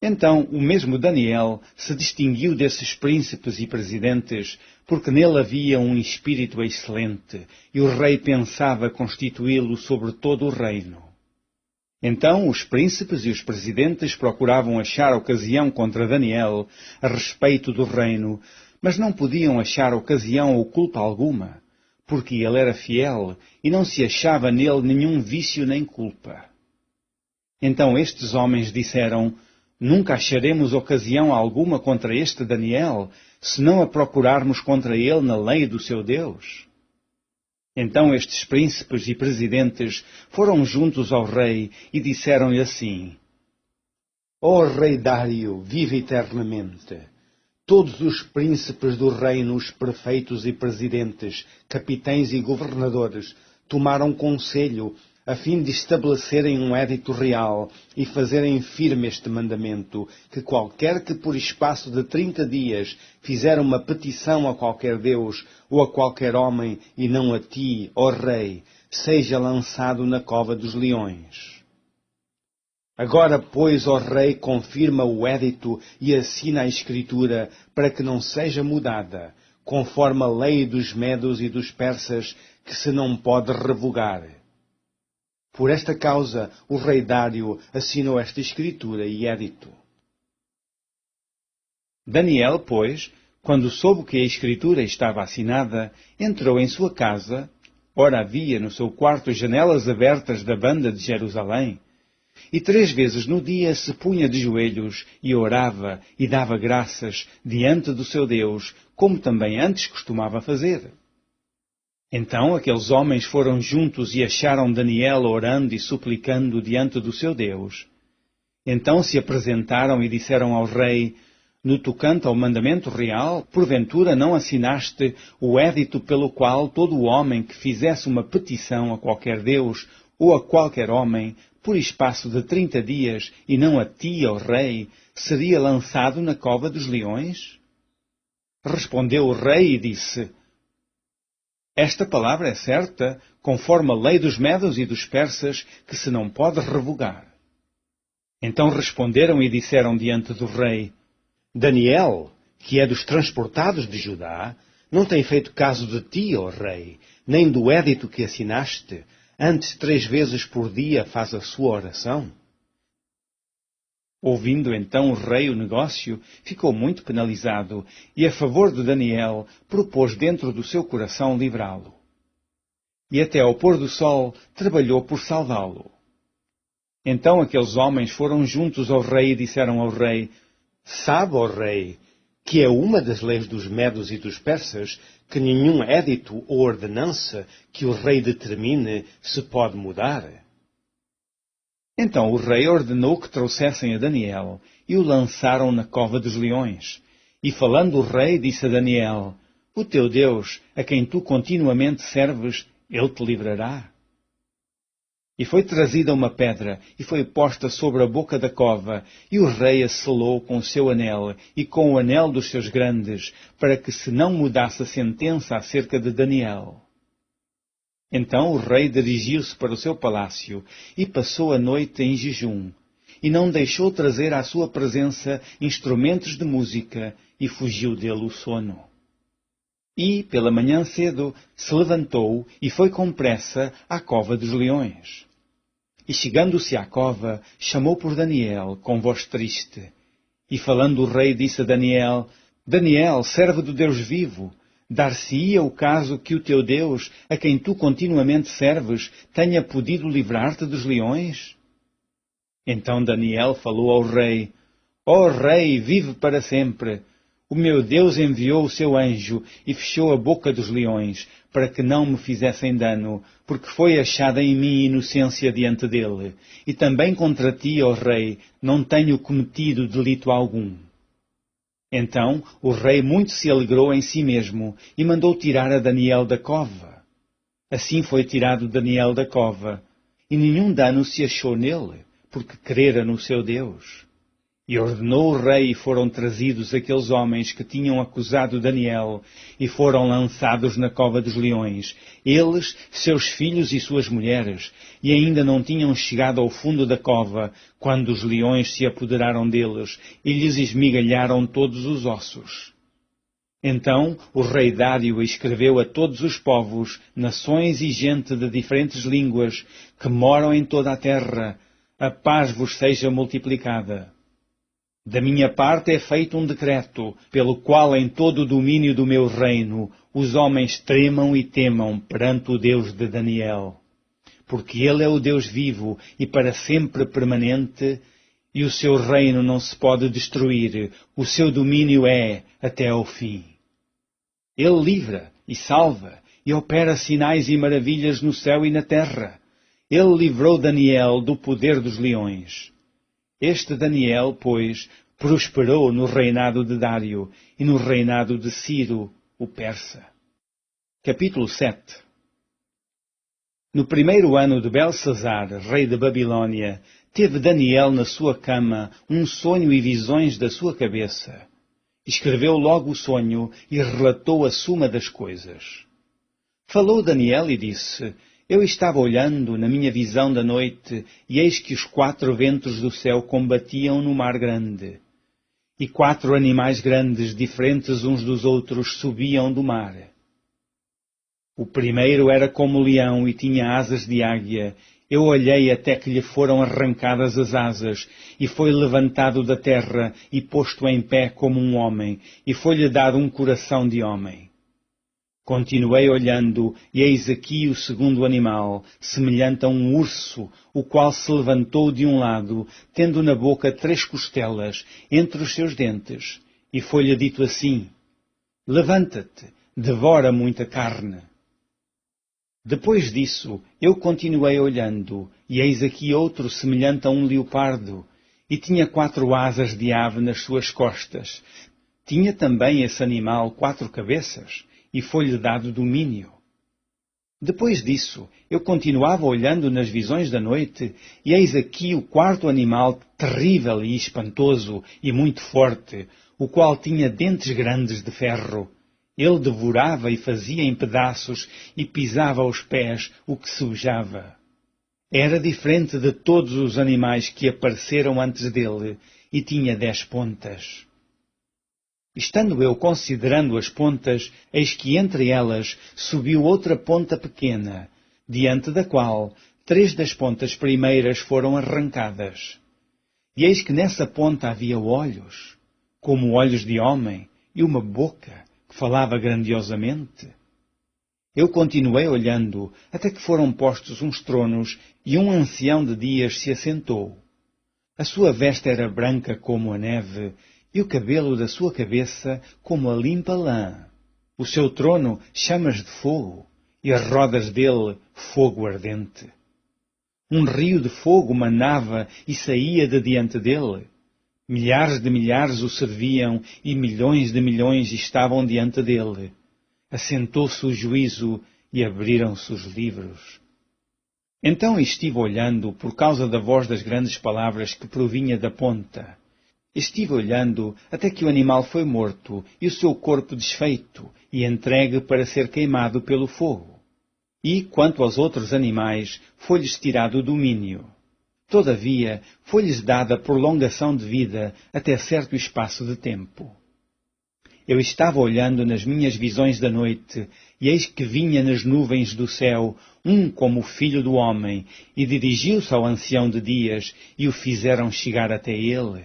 Então o mesmo Daniel se distinguiu desses príncipes e presidentes, porque nele havia um espírito excelente, e o rei pensava constituí-lo sobre todo o reino. Então os príncipes e os presidentes procuravam achar ocasião contra Daniel a respeito do reino, mas não podiam achar ocasião ou culpa alguma, porque ele era fiel e não se achava nele nenhum vício nem culpa. Então estes homens disseram: Nunca acharemos ocasião alguma contra este Daniel, se não a procurarmos contra ele na lei do seu Deus. Então estes príncipes e presidentes foram juntos ao rei e disseram-lhe assim: Ó rei Dário, vive eternamente. Todos os príncipes do reino, os prefeitos e presidentes, capitães e governadores, tomaram conselho a fim de estabelecerem um édito real e fazerem firme este mandamento, que qualquer que por espaço de 30 dias fizer uma petição a qualquer Deus ou a qualquer homem, e não a ti, ó rei, seja lançado na cova dos leões. Agora, pois, ó rei, confirma o édito e assina a Escritura, para que não seja mudada, conforme a lei dos medos e dos persas, que se não pode revogar. Por esta causa, o rei Dário assinou esta Escritura e édito. Daniel, pois, Quando soube que a escritura estava assinada, entrou em sua casa. Ora, havia no seu quarto janelas abertas da banda de Jerusalém. E 3 vezes no dia se punha de joelhos e orava e dava graças diante do seu Deus, como também antes costumava fazer. Então aqueles homens foram juntos e acharam Daniel orando e suplicando diante do seu Deus. Então se apresentaram e disseram ao rei: no tocante ao mandamento real, porventura não assinaste o édito pelo qual todo homem que fizesse uma petição a qualquer Deus ou a qualquer homem, por espaço de 30 dias, e não a ti, ó rei, seria lançado na cova dos leões? Respondeu o rei e disse: esta palavra é certa, conforme a lei dos medos e dos persas, que se não pode revogar. Então responderam e disseram diante do rei: Daniel, que é dos transportados de Judá, não tem feito caso de ti, ó rei, nem do édito que assinaste. Antes 3 vezes por dia faz a sua oração. Ouvindo então o rei o negócio, ficou muito penalizado, e a favor de Daniel propôs dentro do seu coração livrá-lo. E até ao pôr do sol trabalhou por salvá-lo. Então aqueles homens foram juntos ao rei e disseram ao rei: sabe, ó rei, que é uma das leis dos medos e dos persas que nenhum édito ou ordenança que o rei determine se pode mudar. Então o rei ordenou que trouxessem a Daniel e o lançaram na cova dos leões. E falando o rei, disse a Daniel: o teu Deus, a quem tu continuamente serves, ele te livrará. E foi trazida uma pedra, e foi posta sobre a boca da cova, e o rei a selou com o seu anel, e com o anel dos seus grandes, para que se não mudasse a sentença acerca de Daniel. Então o rei dirigiu-se para o seu palácio, e passou a noite em jejum, e não deixou trazer à sua presença instrumentos de música, e fugiu dele o sono. E, pela manhã cedo, se levantou e foi com pressa à cova dos leões. E chegando-se à cova, chamou por Daniel, com voz triste. E falando o rei, disse a Daniel: Daniel, servo do Deus vivo, dar-se-ia o caso que o teu Deus, a quem tu continuamente serves, tenha podido livrar-te dos leões? Então Daniel falou ao rei: ó rei, vive para sempre. O meu Deus enviou o seu anjo e fechou a boca dos leões, para que não me fizessem dano, porque foi achada em mim inocência diante dele. E também contra ti, ó rei, não tenho cometido delito algum. Então o rei muito se alegrou em si mesmo e mandou tirar a Daniel da cova. Assim foi tirado Daniel da cova, e nenhum dano se achou nele, porque crera no seu Deus. E ordenou o rei, e foram trazidos aqueles homens que tinham acusado Daniel, e foram lançados na cova dos leões, eles, seus filhos e suas mulheres, e ainda não tinham chegado ao fundo da cova, quando os leões se apoderaram deles, e lhes esmigalharam todos os ossos. Então o rei Dário escreveu a todos os povos, nações e gente de diferentes línguas, que moram em toda a terra: a paz vos seja multiplicada. Da minha parte é feito um decreto, pelo qual em todo o domínio do meu reino os homens tremam e temam perante o Deus de Daniel. Porque ele é o Deus vivo e para sempre permanente, e o seu reino não se pode destruir, o seu domínio é até ao fim. Ele livra e salva, e opera sinais e maravilhas no céu e na terra. Ele livrou Daniel do poder dos leões. Este Daniel, pois, prosperou no reinado de Dário e no reinado de Ciro, o persa. Capítulo 7. No 1º ano de Belsazar, rei da Babilônia, teve Daniel na sua cama um sonho e visões da sua cabeça. Escreveu logo o sonho e relatou a suma das coisas. Falou Daniel e disse: eu estava olhando na minha visão da noite, e eis que os 4 ventos do céu combatiam no mar grande. E 4 animais grandes, diferentes uns dos outros, subiam do mar. O primeiro era como leão e tinha asas de águia, Eu olhei até que lhe foram arrancadas as asas, e foi levantado da terra e posto em pé como um homem, e foi-lhe dado um coração de homem. Continuei olhando, e eis aqui o segundo animal, semelhante a um urso, o qual se levantou de um lado, tendo na boca 3 costelas entre os seus dentes, e foi-lhe dito assim: Levanta-te, devora muita carne. Depois disso, eu continuei olhando, e eis aqui outro semelhante a um leopardo, e tinha 4 asas de ave nas suas costas. Tinha também esse animal 4 cabeças, e foi-lhe dado domínio. Depois disso, eu continuava olhando nas visões da noite, e eis aqui o 4º animal terrível e espantoso e muito forte, o qual tinha dentes grandes de ferro. Ele devorava e fazia em pedaços e pisava aos pés o que sujava. Era diferente de todos os animais que apareceram antes dele e tinha 10 pontas. Estando eu considerando as pontas, eis que entre elas subiu outra ponta pequena, diante da qual 3 das pontas primeiras foram arrancadas. E eis que nessa ponta havia olhos, como olhos de homem, e uma boca que falava grandiosamente. Eu continuei olhando, até que foram postos uns tronos, e um ancião de dias se assentou. A sua veste era branca como a neve, e o cabelo da sua cabeça como a limpa lã. O seu trono chamas de fogo, e as rodas dele fogo ardente. Um rio de fogo manava e saía de diante dele. Milhares de milhares o serviam, e milhões de milhões estavam diante dele. Assentou-se o juízo, e abriram-se os livros. Então estive olhando por causa da voz das grandes palavras que provinha da ponta. Estive olhando até que o animal foi morto, e o seu corpo desfeito, e entregue para ser queimado pelo fogo. E, quanto aos outros animais, foi-lhes tirado o domínio. Todavia, foi-lhes dada prolongação de vida até certo espaço de tempo. Eu estava olhando nas minhas visões da noite, e eis que vinha nas nuvens do céu um como o Filho do Homem, e dirigiu-se ao ancião de dias, e o fizeram chegar até ele.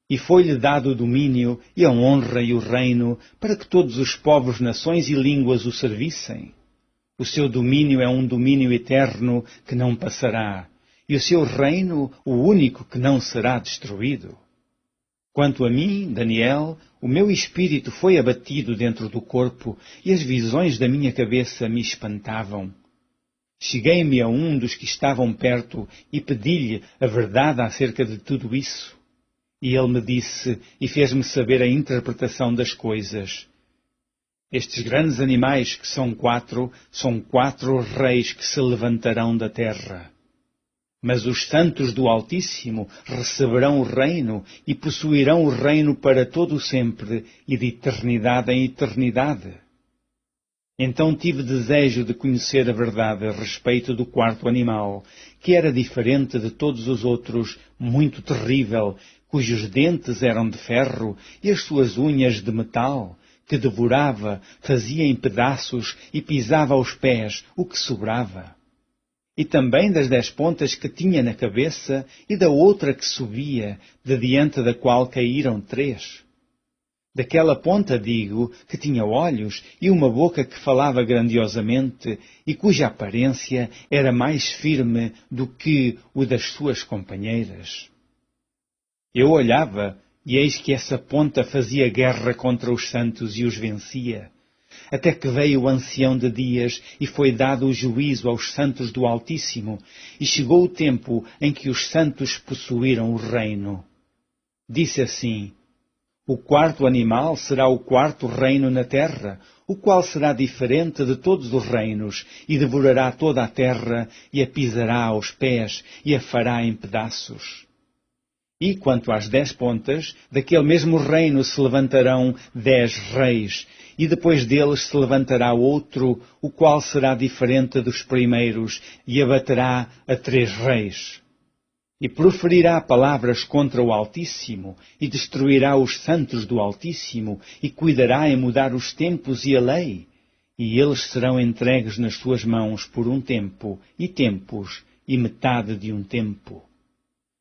E foi-lhe dado o domínio, e a honra e o reino, para que todos os povos, nações e línguas o servissem. O seu domínio é um domínio eterno que não passará, e o seu reino o único que não será destruído. Quanto a mim, Daniel, o meu espírito foi abatido dentro do corpo, e as visões da minha cabeça me espantavam. Cheguei-me a um dos que estavam perto e pedi-lhe a verdade acerca de tudo isso. E ele me disse e fez-me saber a interpretação das coisas. Estes grandes animais, que são 4, são 4 reis que se levantarão da terra. Mas os santos do Altíssimo receberão o reino e possuirão o reino para todo o sempre e de eternidade em eternidade. Então tive desejo de conhecer a verdade a respeito do 4º animal, que era diferente de todos os outros, muito terrível, cujos dentes eram de ferro e as suas unhas de metal, que devorava, fazia em pedaços e pisava aos pés o que sobrava. E também das 10 pontas que tinha na cabeça, e da outra que subia, de diante da qual caíram 3. Daquela ponta, digo, que tinha olhos e uma boca que falava grandiosamente, e cuja aparência era mais firme do que o das suas companheiras. Eu olhava, e eis que essa ponta fazia guerra contra os santos e os vencia. Até que veio o ancião de dias e foi dado o juízo aos santos do Altíssimo, e chegou o tempo em que os santos possuíram o reino. Disse assim: o 4º animal será o 4º reino na terra, o qual será diferente de todos os reinos, e devorará toda a terra, e a pisará aos pés, e a fará em pedaços. E quanto às 10 pontas, daquele mesmo reino se levantarão 10 reis, e depois deles se levantará outro, o qual será diferente dos primeiros, e abaterá a 3 reis. E proferirá palavras contra o Altíssimo, e destruirá os santos do Altíssimo, e cuidará em mudar os tempos e a lei. E eles serão entregues nas suas mãos por um tempo, e tempos, e metade de um tempo.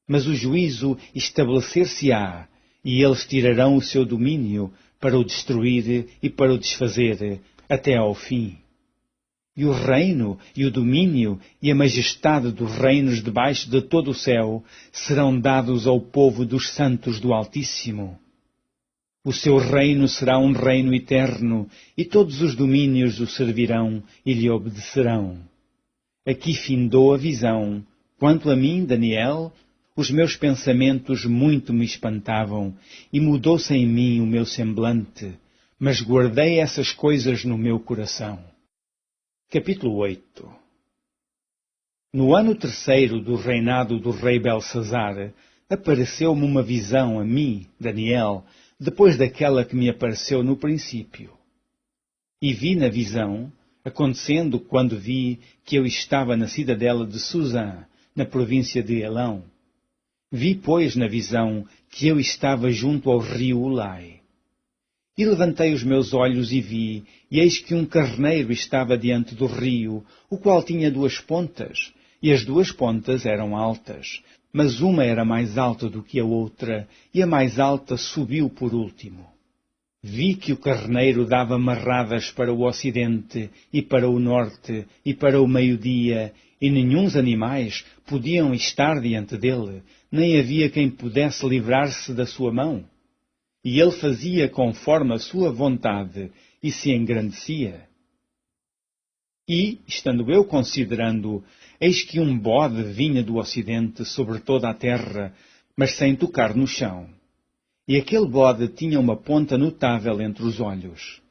Mas o juízo estabelecer-se-á, e eles tirarão o seu domínio para o destruir e para o desfazer até ao fim. E o reino, e o domínio, e a majestade dos reinos debaixo de todo o céu serão dados ao povo dos santos do Altíssimo. O seu reino será um reino eterno, e todos os domínios o servirão e lhe obedecerão. Aqui findou a visão. Quanto a mim, Daniel, os meus pensamentos muito me espantavam, e mudou-se em mim o meu semblante, mas guardei essas coisas no meu coração. Capítulo 8. No ano terceiro do reinado do rei Belsazar, apareceu-me uma visão a mim, Daniel, depois daquela que me apareceu no princípio. E vi na visão, acontecendo quando vi que eu estava na cidadela de Susã, na província de Elão. Vi, pois, na visão, que eu estava junto ao rio Ulai. E levantei os meus olhos e vi, e eis que um carneiro estava diante do rio, o qual tinha 2 pontas, e as 2 pontas eram altas, mas uma era mais alta do que a outra, e a mais alta subiu por último. Vi que o carneiro dava marradas para o ocidente, e para o norte, e para o meio-dia, e nenhuns animais podiam estar diante dele, nem havia quem pudesse livrar-se da sua mão. E ele fazia conforme a sua vontade, e se engrandecia. E, estando eu considerando, eis que um bode vinha do ocidente sobre toda a terra, mas sem tocar no chão. E aquele bode tinha uma ponta notável entre os olhos.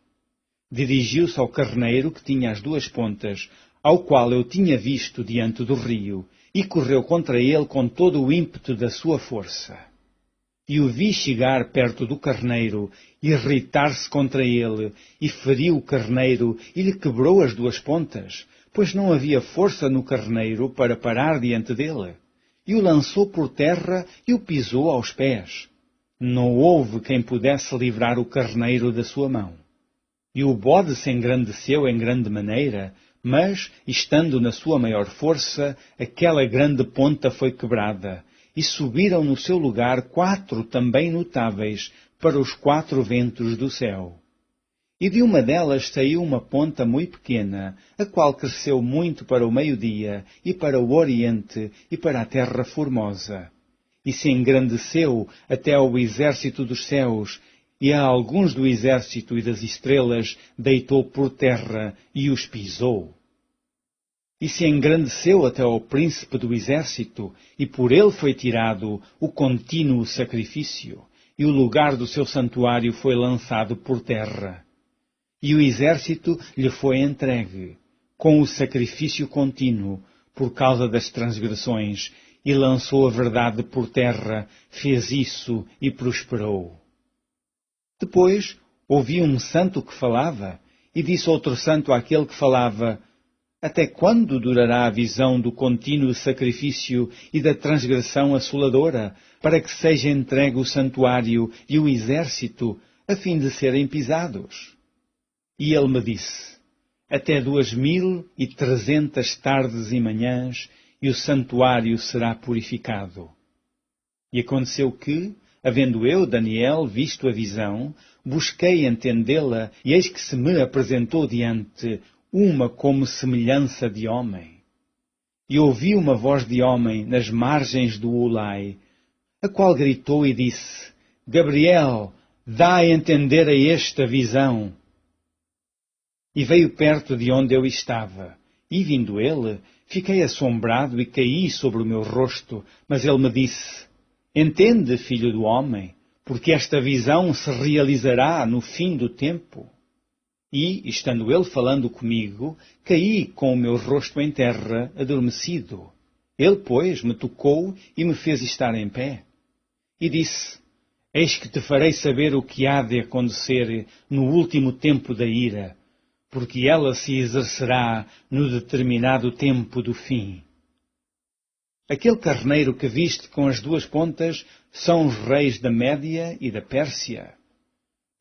Dirigiu-se ao carneiro que tinha as 2 pontas, ao qual eu tinha visto diante do rio, e correu contra ele com todo o ímpeto da sua força. E o vi chegar perto do carneiro, irritar-se contra ele, e feriu o carneiro, e lhe quebrou as 2 pontas, pois não havia força no carneiro para parar diante dele. E o lançou por terra e o pisou aos pés. Não houve quem pudesse livrar o carneiro da sua mão. E o bode se engrandeceu em grande maneira, mas, estando na sua maior força, aquela grande ponta foi quebrada, e subiram no seu lugar 4 também notáveis para os 4 ventos do céu. E de uma delas saiu uma ponta muito pequena, a qual cresceu muito para o meio-dia, e para o oriente, e para a terra formosa. E se engrandeceu até ao exército dos céus, e a alguns do exército e das estrelas deitou por terra e os pisou. E se engrandeceu até ao príncipe do exército, e por ele foi tirado o contínuo sacrifício, e o lugar do seu santuário foi lançado por terra. E o exército lhe foi entregue, com o sacrifício contínuo, por causa das transgressões, e lançou a verdade por terra, fez isso e prosperou. Depois ouvi um santo que falava, e disse outro santo àquele que falava: Até quando durará a visão do contínuo sacrifício e da transgressão assoladora, para que seja entregue o santuário e o exército, a fim de serem pisados? E ele me disse: Até 2300 tardes e manhãs, e o santuário será purificado. E aconteceu que, havendo eu, Daniel, visto a visão, busquei entendê-la, e eis que se me apresentou diante uma como semelhança de homem. E ouvi uma voz de homem nas margens do Ulai, a qual gritou e disse: Gabriel, dá a entender a esta visão. E veio perto de onde eu estava, e vindo ele, fiquei assombrado e caí sobre o meu rosto, mas ele me disse: Entende, filho do homem, porque esta visão se realizará no fim do tempo. E, estando ele falando comigo, caí com o meu rosto em terra, adormecido. Ele, pois, me tocou e me fez estar em pé. E disse: Eis que te farei saber o que há de acontecer no último tempo da ira, porque ela se exercerá no determinado tempo do fim. Aquele carneiro que viste com as 2 pontas são os reis da Média e da Pérsia.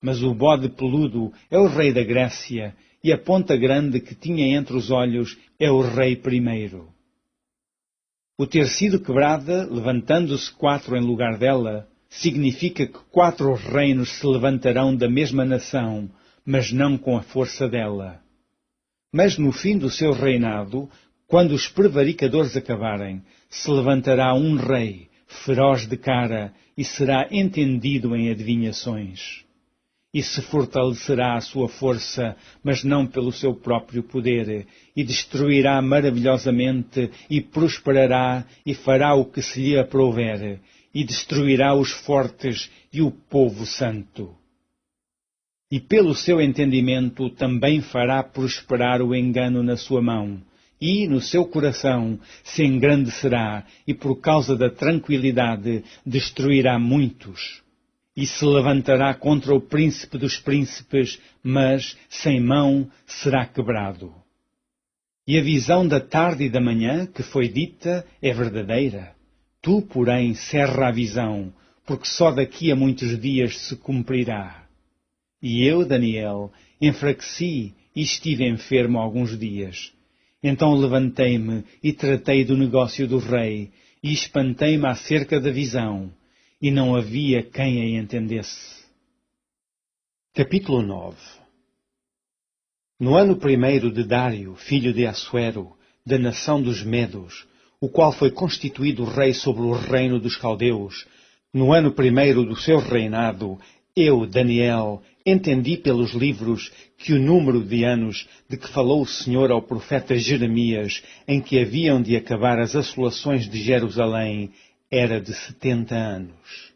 Mas o bode peludo é o rei da Grécia, e a ponta grande que tinha entre os olhos é o rei primeiro. O ter sido quebrada, levantando-se 4 em lugar dela, significa que 4 reinos se levantarão da mesma nação, mas não com a força dela. Mas no fim do seu reinado, quando os prevaricadores acabarem, se levantará um rei, feroz de cara, e será entendido em adivinhações. E se fortalecerá a sua força, mas não pelo seu próprio poder, e destruirá maravilhosamente, e prosperará, e fará o que se lhe aprouver, e destruirá os fortes e o povo santo. E pelo seu entendimento também fará prosperar o engano na sua mão, e no seu coração se engrandecerá, e por causa da tranquilidade destruirá muitos. E se levantará contra o príncipe dos príncipes, mas sem mão será quebrado. E a visão da tarde e da manhã que foi dita é verdadeira. Tu, porém, cerra a visão, porque só daqui a muitos dias se cumprirá. E eu, Daniel, enfraqueci e estive enfermo alguns dias. Então levantei-me e tratei do negócio do rei, e espantei-me acerca da visão, e não havia quem a entendesse. Capítulo 9. No ano 1º de Dário, filho de Assuero, da nação dos Medos, o qual foi constituído rei sobre o reino dos caldeus, no ano 1º do seu reinado, eu, Daniel, entendi pelos livros que o número de anos de que falou o Senhor ao profeta Jeremias, em que haviam de acabar as assolações de Jerusalém, era de 70 anos.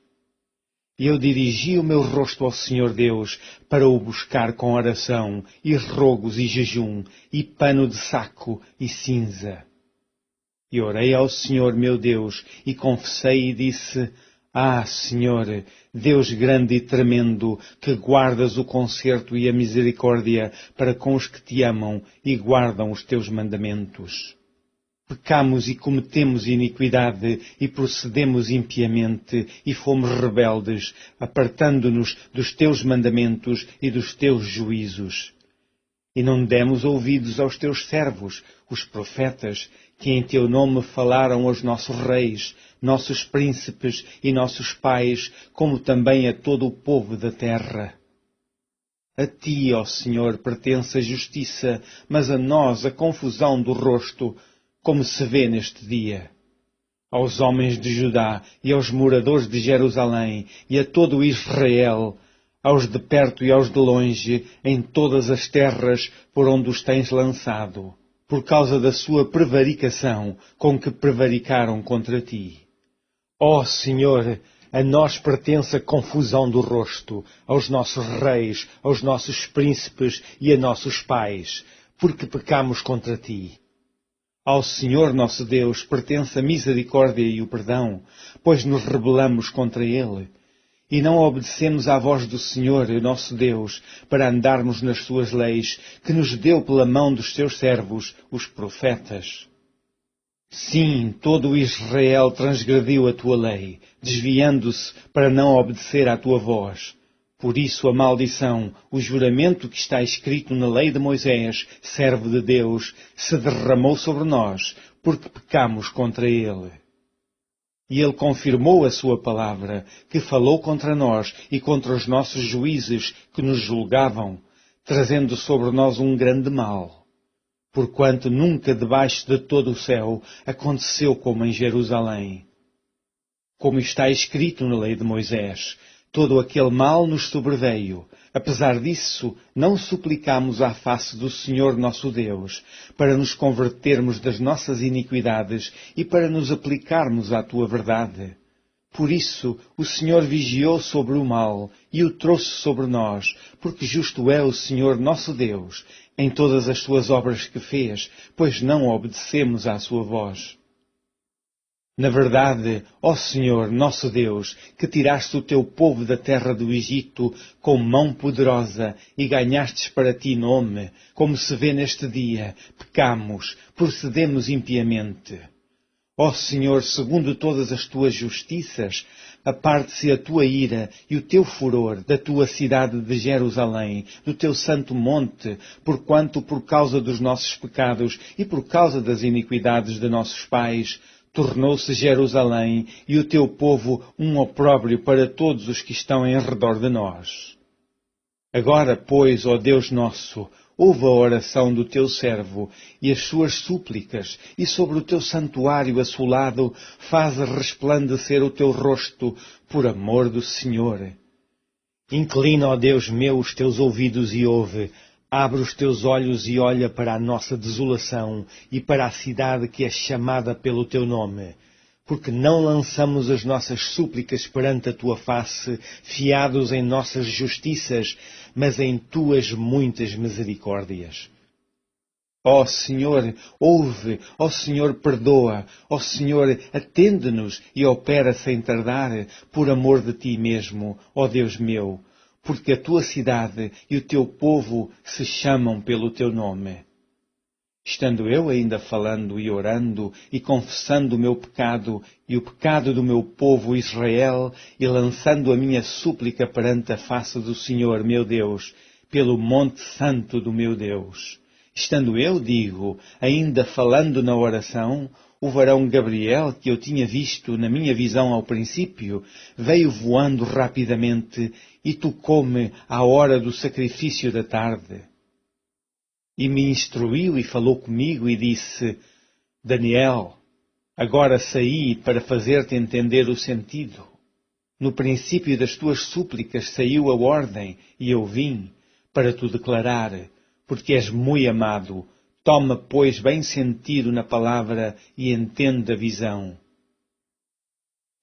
E eu dirigi o meu rosto ao Senhor Deus para o buscar com oração, e rogos e jejum, e pano de saco e cinza. E orei ao Senhor meu Deus, e confessei e disse: Ah, Senhor, Deus grande e tremendo, que guardas o conserto e a misericórdia para com os que te amam e guardam os teus mandamentos. Pecamos e cometemos iniquidade e procedemos impiamente e fomos rebeldes, apartando-nos dos teus mandamentos e dos teus juízos. E não demos ouvidos aos teus servos, os profetas, que em teu nome falaram aos nossos reis, nossos príncipes e nossos pais, como também a todo o povo da terra. A ti, ó Senhor, pertence a justiça, mas a nós a confusão do rosto, como se vê neste dia. Aos homens de Judá e aos moradores de Jerusalém e a todo Israel, aos de perto e aos de longe, em todas as terras por onde os tens lançado, por causa da sua prevaricação com que prevaricaram contra ti. Ó Senhor, a nós pertence a confusão do rosto, aos nossos reis, aos nossos príncipes e a nossos pais, porque pecamos contra ti. Ao Senhor nosso Deus pertence a misericórdia e o perdão, pois nos rebelamos contra Ele, e não obedecemos à voz do Senhor, nosso Deus, para andarmos nas suas leis, que nos deu pela mão dos seus servos, os profetas. Sim, todo o Israel transgrediu a tua lei, desviando-se para não obedecer à tua voz. Por isso a maldição, o juramento que está escrito na lei de Moisés, servo de Deus, se derramou sobre nós, porque pecamos contra ele. E ele confirmou a sua palavra, que falou contra nós e contra os nossos juízes que nos julgavam, trazendo sobre nós um grande mal. Porquanto nunca debaixo de todo o céu aconteceu como em Jerusalém. Como está escrito na lei de Moisés, todo aquele mal nos sobreveio. Apesar disso, não suplicamos à face do Senhor nosso Deus, para nos convertermos das nossas iniquidades e para nos aplicarmos à tua verdade. Por isso, o Senhor vigiou sobre o mal e o trouxe sobre nós, porque justo é o Senhor nosso Deus em todas as suas obras que fez, pois não obedecemos à sua voz. Na verdade, ó Senhor, nosso Deus, que tiraste o teu povo da terra do Egito com mão poderosa e ganhastes para ti nome, como se vê neste dia, pecamos, procedemos impiamente. Ó Senhor, segundo todas as tuas justiças, aparte-se a tua ira e o teu furor da tua cidade de Jerusalém, do teu santo monte, porquanto por causa dos nossos pecados e por causa das iniquidades de nossos pais, Tornou-se Jerusalém e o teu povo um opróbrio para todos os que estão em redor de nós. Agora, pois, ó Deus nosso, ouve a oração do teu servo e as suas súplicas, e sobre o teu santuário assolado faz resplandecer o teu rosto, por amor do Senhor. Inclina, ó Deus meu, os teus ouvidos e ouve. Abre os teus olhos e olha para a nossa desolação e para a cidade que é chamada pelo teu nome. Porque não lançamos as nossas súplicas perante a tua face, fiados em nossas justiças, mas em tuas muitas misericórdias. Ó Senhor, ouve, ó Senhor, perdoa, ó Senhor, atende-nos e opera sem tardar, por amor de ti mesmo, ó Deus meu, porque a tua cidade e o teu povo se chamam pelo teu nome. Estando eu ainda falando e orando e confessando o meu pecado e o pecado do meu povo Israel e lançando a minha súplica perante a face do Senhor, meu Deus, pelo monte santo do meu Deus. Estando eu, digo, ainda falando na oração, o varão Gabriel, que eu tinha visto na minha visão ao princípio, veio voando rapidamente e tocou-me à hora do sacrifício da tarde. E me instruiu e falou comigo e disse, Daniel, agora saí para fazer-te entender o sentido. No princípio das tuas súplicas saiu a ordem e eu vim para te declarar, porque és muito amado. Toma, pois, bem sentido na palavra e entende a visão.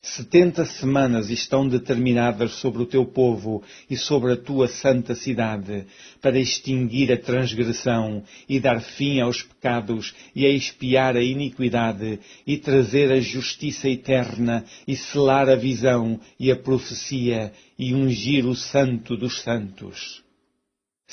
70 semanas estão determinadas sobre o teu povo e sobre a tua santa cidade, para extinguir a transgressão e dar fim aos pecados e a expiar a iniquidade e trazer a justiça eterna e selar a visão e a profecia e ungir o santo dos santos.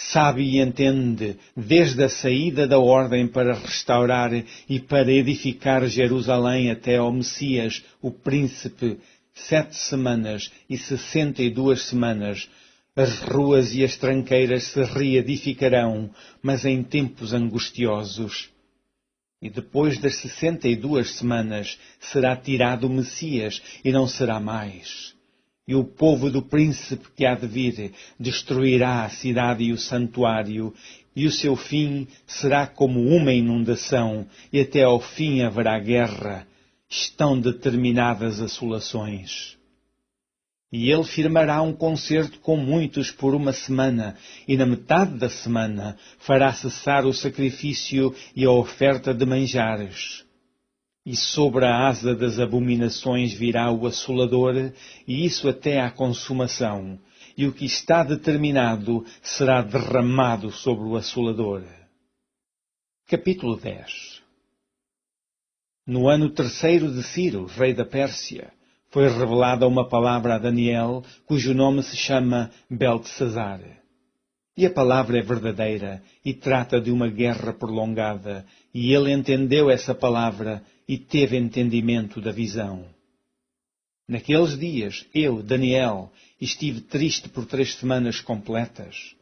Sabe e entende, desde a saída da ordem para restaurar e para edificar Jerusalém até ao Messias, o Príncipe, 7 semanas e 62 semanas, as ruas e as tranqueiras se reedificarão, mas em tempos angustiosos. E depois das 62 semanas será tirado o Messias e não será mais. E o povo do príncipe que há de vir destruirá a cidade e o santuário, e o seu fim será como uma inundação, e até ao fim haverá guerra. Estão determinadas assolações. E ele firmará um concerto com muitos por uma semana, e na metade da semana fará cessar o sacrifício e a oferta de manjares. E sobre a asa das abominações virá o assolador, e isso até à consumação, e o que está determinado será derramado sobre o assolador. Capítulo 10. No ano 3º de Ciro, rei da Pérsia, foi revelada uma palavra a Daniel, cujo nome se chama Beltesazar. E a palavra é verdadeira e trata de uma guerra prolongada, e ele entendeu essa palavra e teve entendimento da visão. Naqueles dias, eu, Daniel, estive triste por 3 semanas completas.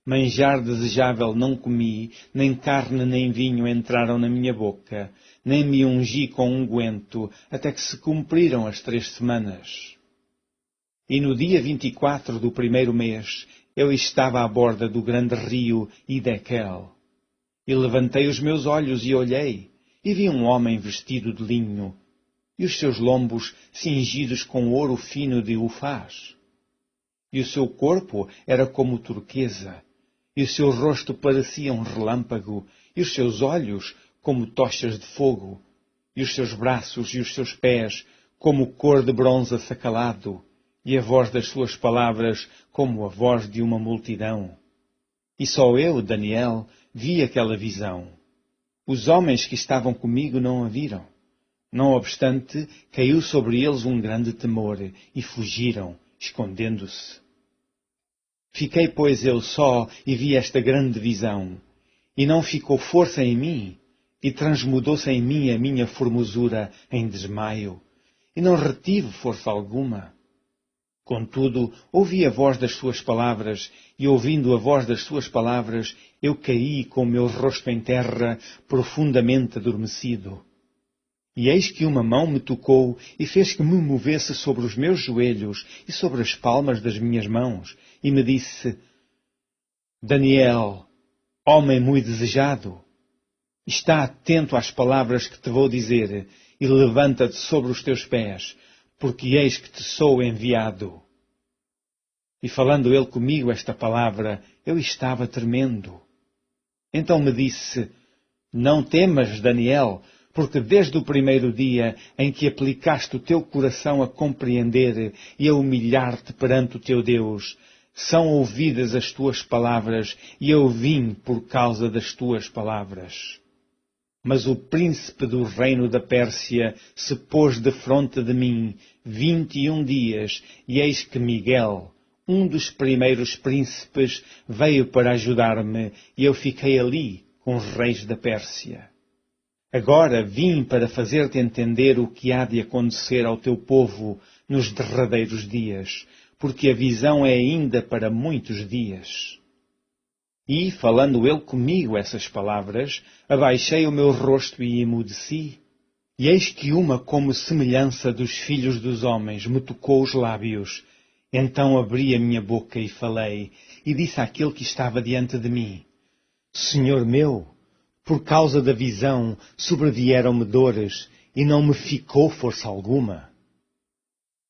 Manjar desejável não comi, nem carne nem vinho entraram na minha boca, nem me ungi com unguento, até que se cumpriram as 3 semanas. E no dia 24 do 1º mês, eu estava à borda do grande rio Hidekel. E levantei os meus olhos e olhei, e vi um homem vestido de linho, e os seus lombos cingidos com ouro fino de Ufaz. E o seu corpo era como turquesa, e o seu rosto parecia um relâmpago, e os seus olhos como tochas de fogo, e os seus braços e os seus pés como cor de bronze assacalado, e a voz das suas palavras como a voz de uma multidão. E só eu, Daniel, vi aquela visão. Os homens que estavam comigo não a viram. Não obstante, caiu sobre eles um grande temor, e fugiram, escondendo-se. Fiquei, pois, eu só, e vi esta grande visão. E não ficou força em mim, e transmudou-se em mim a minha formosura em desmaio, e não retive força alguma. Contudo, ouvi a voz das suas palavras, e ouvindo a voz das suas palavras, eu caí com o meu rosto em terra, profundamente adormecido. E eis que uma mão me tocou e fez que me movesse sobre os meus joelhos e sobre as palmas das minhas mãos, e me disse: Daniel, homem muito desejado, está atento às palavras que te vou dizer, e levanta-te sobre os teus pés, porque eis que te sou enviado. E falando ele comigo esta palavra, eu estava tremendo. Então me disse: Não temas, Daniel, porque desde o primeiro dia em que aplicaste o teu coração a compreender e a humilhar-te perante o teu Deus, são ouvidas as tuas palavras, e eu vim por causa das tuas palavras. Mas o príncipe do reino da Pérsia se pôs defronte de mim 21 dias, e eis que Miguel, um dos primeiros príncipes, veio para ajudar-me, e eu fiquei ali com os reis da Pérsia. Agora vim para fazer-te entender o que há de acontecer ao teu povo nos derradeiros dias, porque a visão é ainda para muitos dias. E, falando ele comigo essas palavras, abaixei o meu rosto e emudeci. E eis que uma como semelhança dos filhos dos homens me tocou os lábios. Então abri a minha boca e falei, e disse àquele que estava diante de mim: Senhor meu, por causa da visão sobrevieram-me dores, e não me ficou força alguma.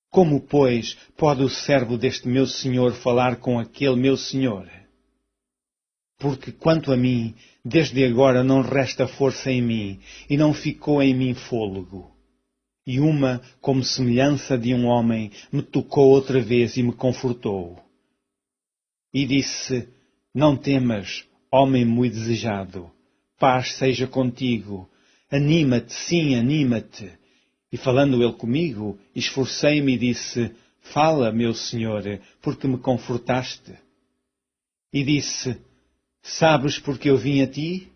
Como, pois, pode o servo deste meu senhor falar com aquele meu senhor? Porque, quanto a mim, desde agora não resta força em mim, e não ficou em mim fôlego. E uma, como semelhança de um homem, me tocou outra vez e me confortou. E disse: Não temas, homem muito desejado, paz seja contigo, anima-te, sim, anima-te. E falando ele comigo, esforcei-me e disse: Fala, meu senhor, porque me confortaste. E disse: Sabes porque eu vim a ti?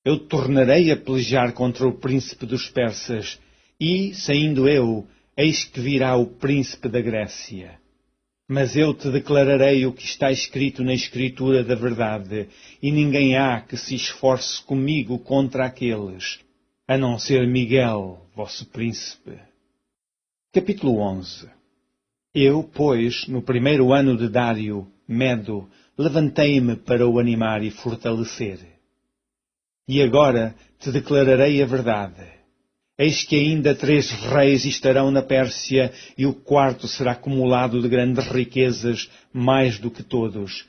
Eu tornarei a pelejar contra o príncipe dos persas, e, saindo eu, eis que virá o príncipe da Grécia. Mas eu te declararei o que está escrito na Escritura da verdade, e ninguém há que se esforce comigo contra aqueles, a não ser Miguel, vosso príncipe. Capítulo 11. Eu, pois, no primeiro ano de Dário, Medo, levantei-me para o animar e fortalecer. E agora te declararei a verdade. Eis que ainda 3 reis estarão na Pérsia, e o quarto será acumulado de grandes riquezas, mais do que todos.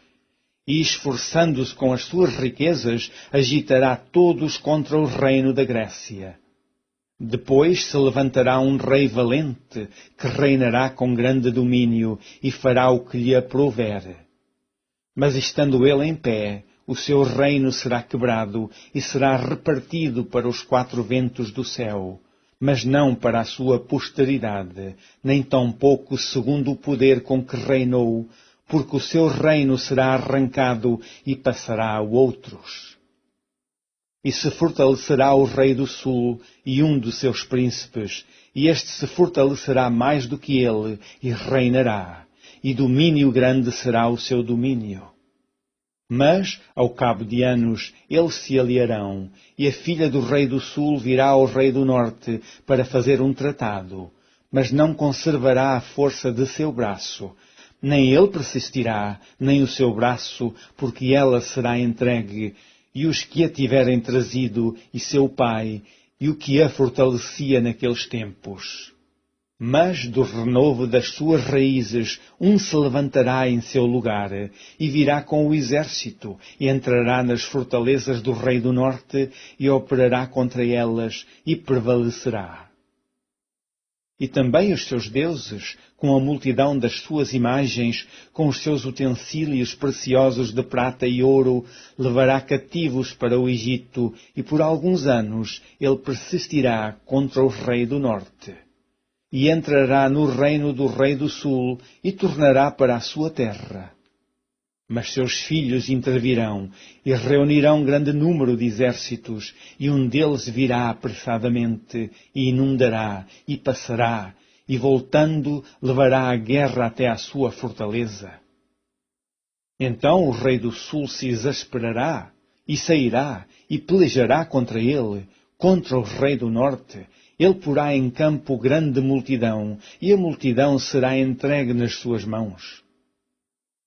E, esforçando-se com as suas riquezas, agitará todos contra o reino da Grécia. Depois se levantará um rei valente, que reinará com grande domínio, e fará o que lhe aprouver. Mas estando ele em pé, o seu reino será quebrado e será repartido para os 4 ventos do céu, mas não para a sua posteridade, nem tampouco segundo o poder com que reinou, porque o seu reino será arrancado e passará a outros. E se fortalecerá o rei do sul e um dos seus príncipes, e este se fortalecerá mais do que ele, e reinará, e domínio grande será o seu domínio. Mas, ao cabo de anos, eles se aliarão, e a filha do rei do sul virá ao rei do norte para fazer um tratado, mas não conservará a força de seu braço. Nem ele persistirá, nem o seu braço, porque ela será entregue, e os que a tiverem trazido, e seu pai, e o que a fortalecia naqueles tempos. Mas do renovo das suas raízes um se levantará em seu lugar, e virá com o exército, e entrará nas fortalezas do rei do norte, e operará contra elas, e prevalecerá. E também os seus deuses, com a multidão das suas imagens, com os seus utensílios preciosos de prata e ouro, levará cativos para o Egito, e por alguns anos ele persistirá contra o rei do norte. E entrará no reino do rei do sul, e tornará para a sua terra. Mas seus filhos intervirão, e reunirão grande número de exércitos, e um deles virá apressadamente, e inundará, e passará, e voltando, levará a guerra até à sua fortaleza. Então o rei do sul se exasperará, e sairá, e pelejará contra ele, contra o rei do norte, ele porá em campo grande multidão, e a multidão será entregue nas suas mãos.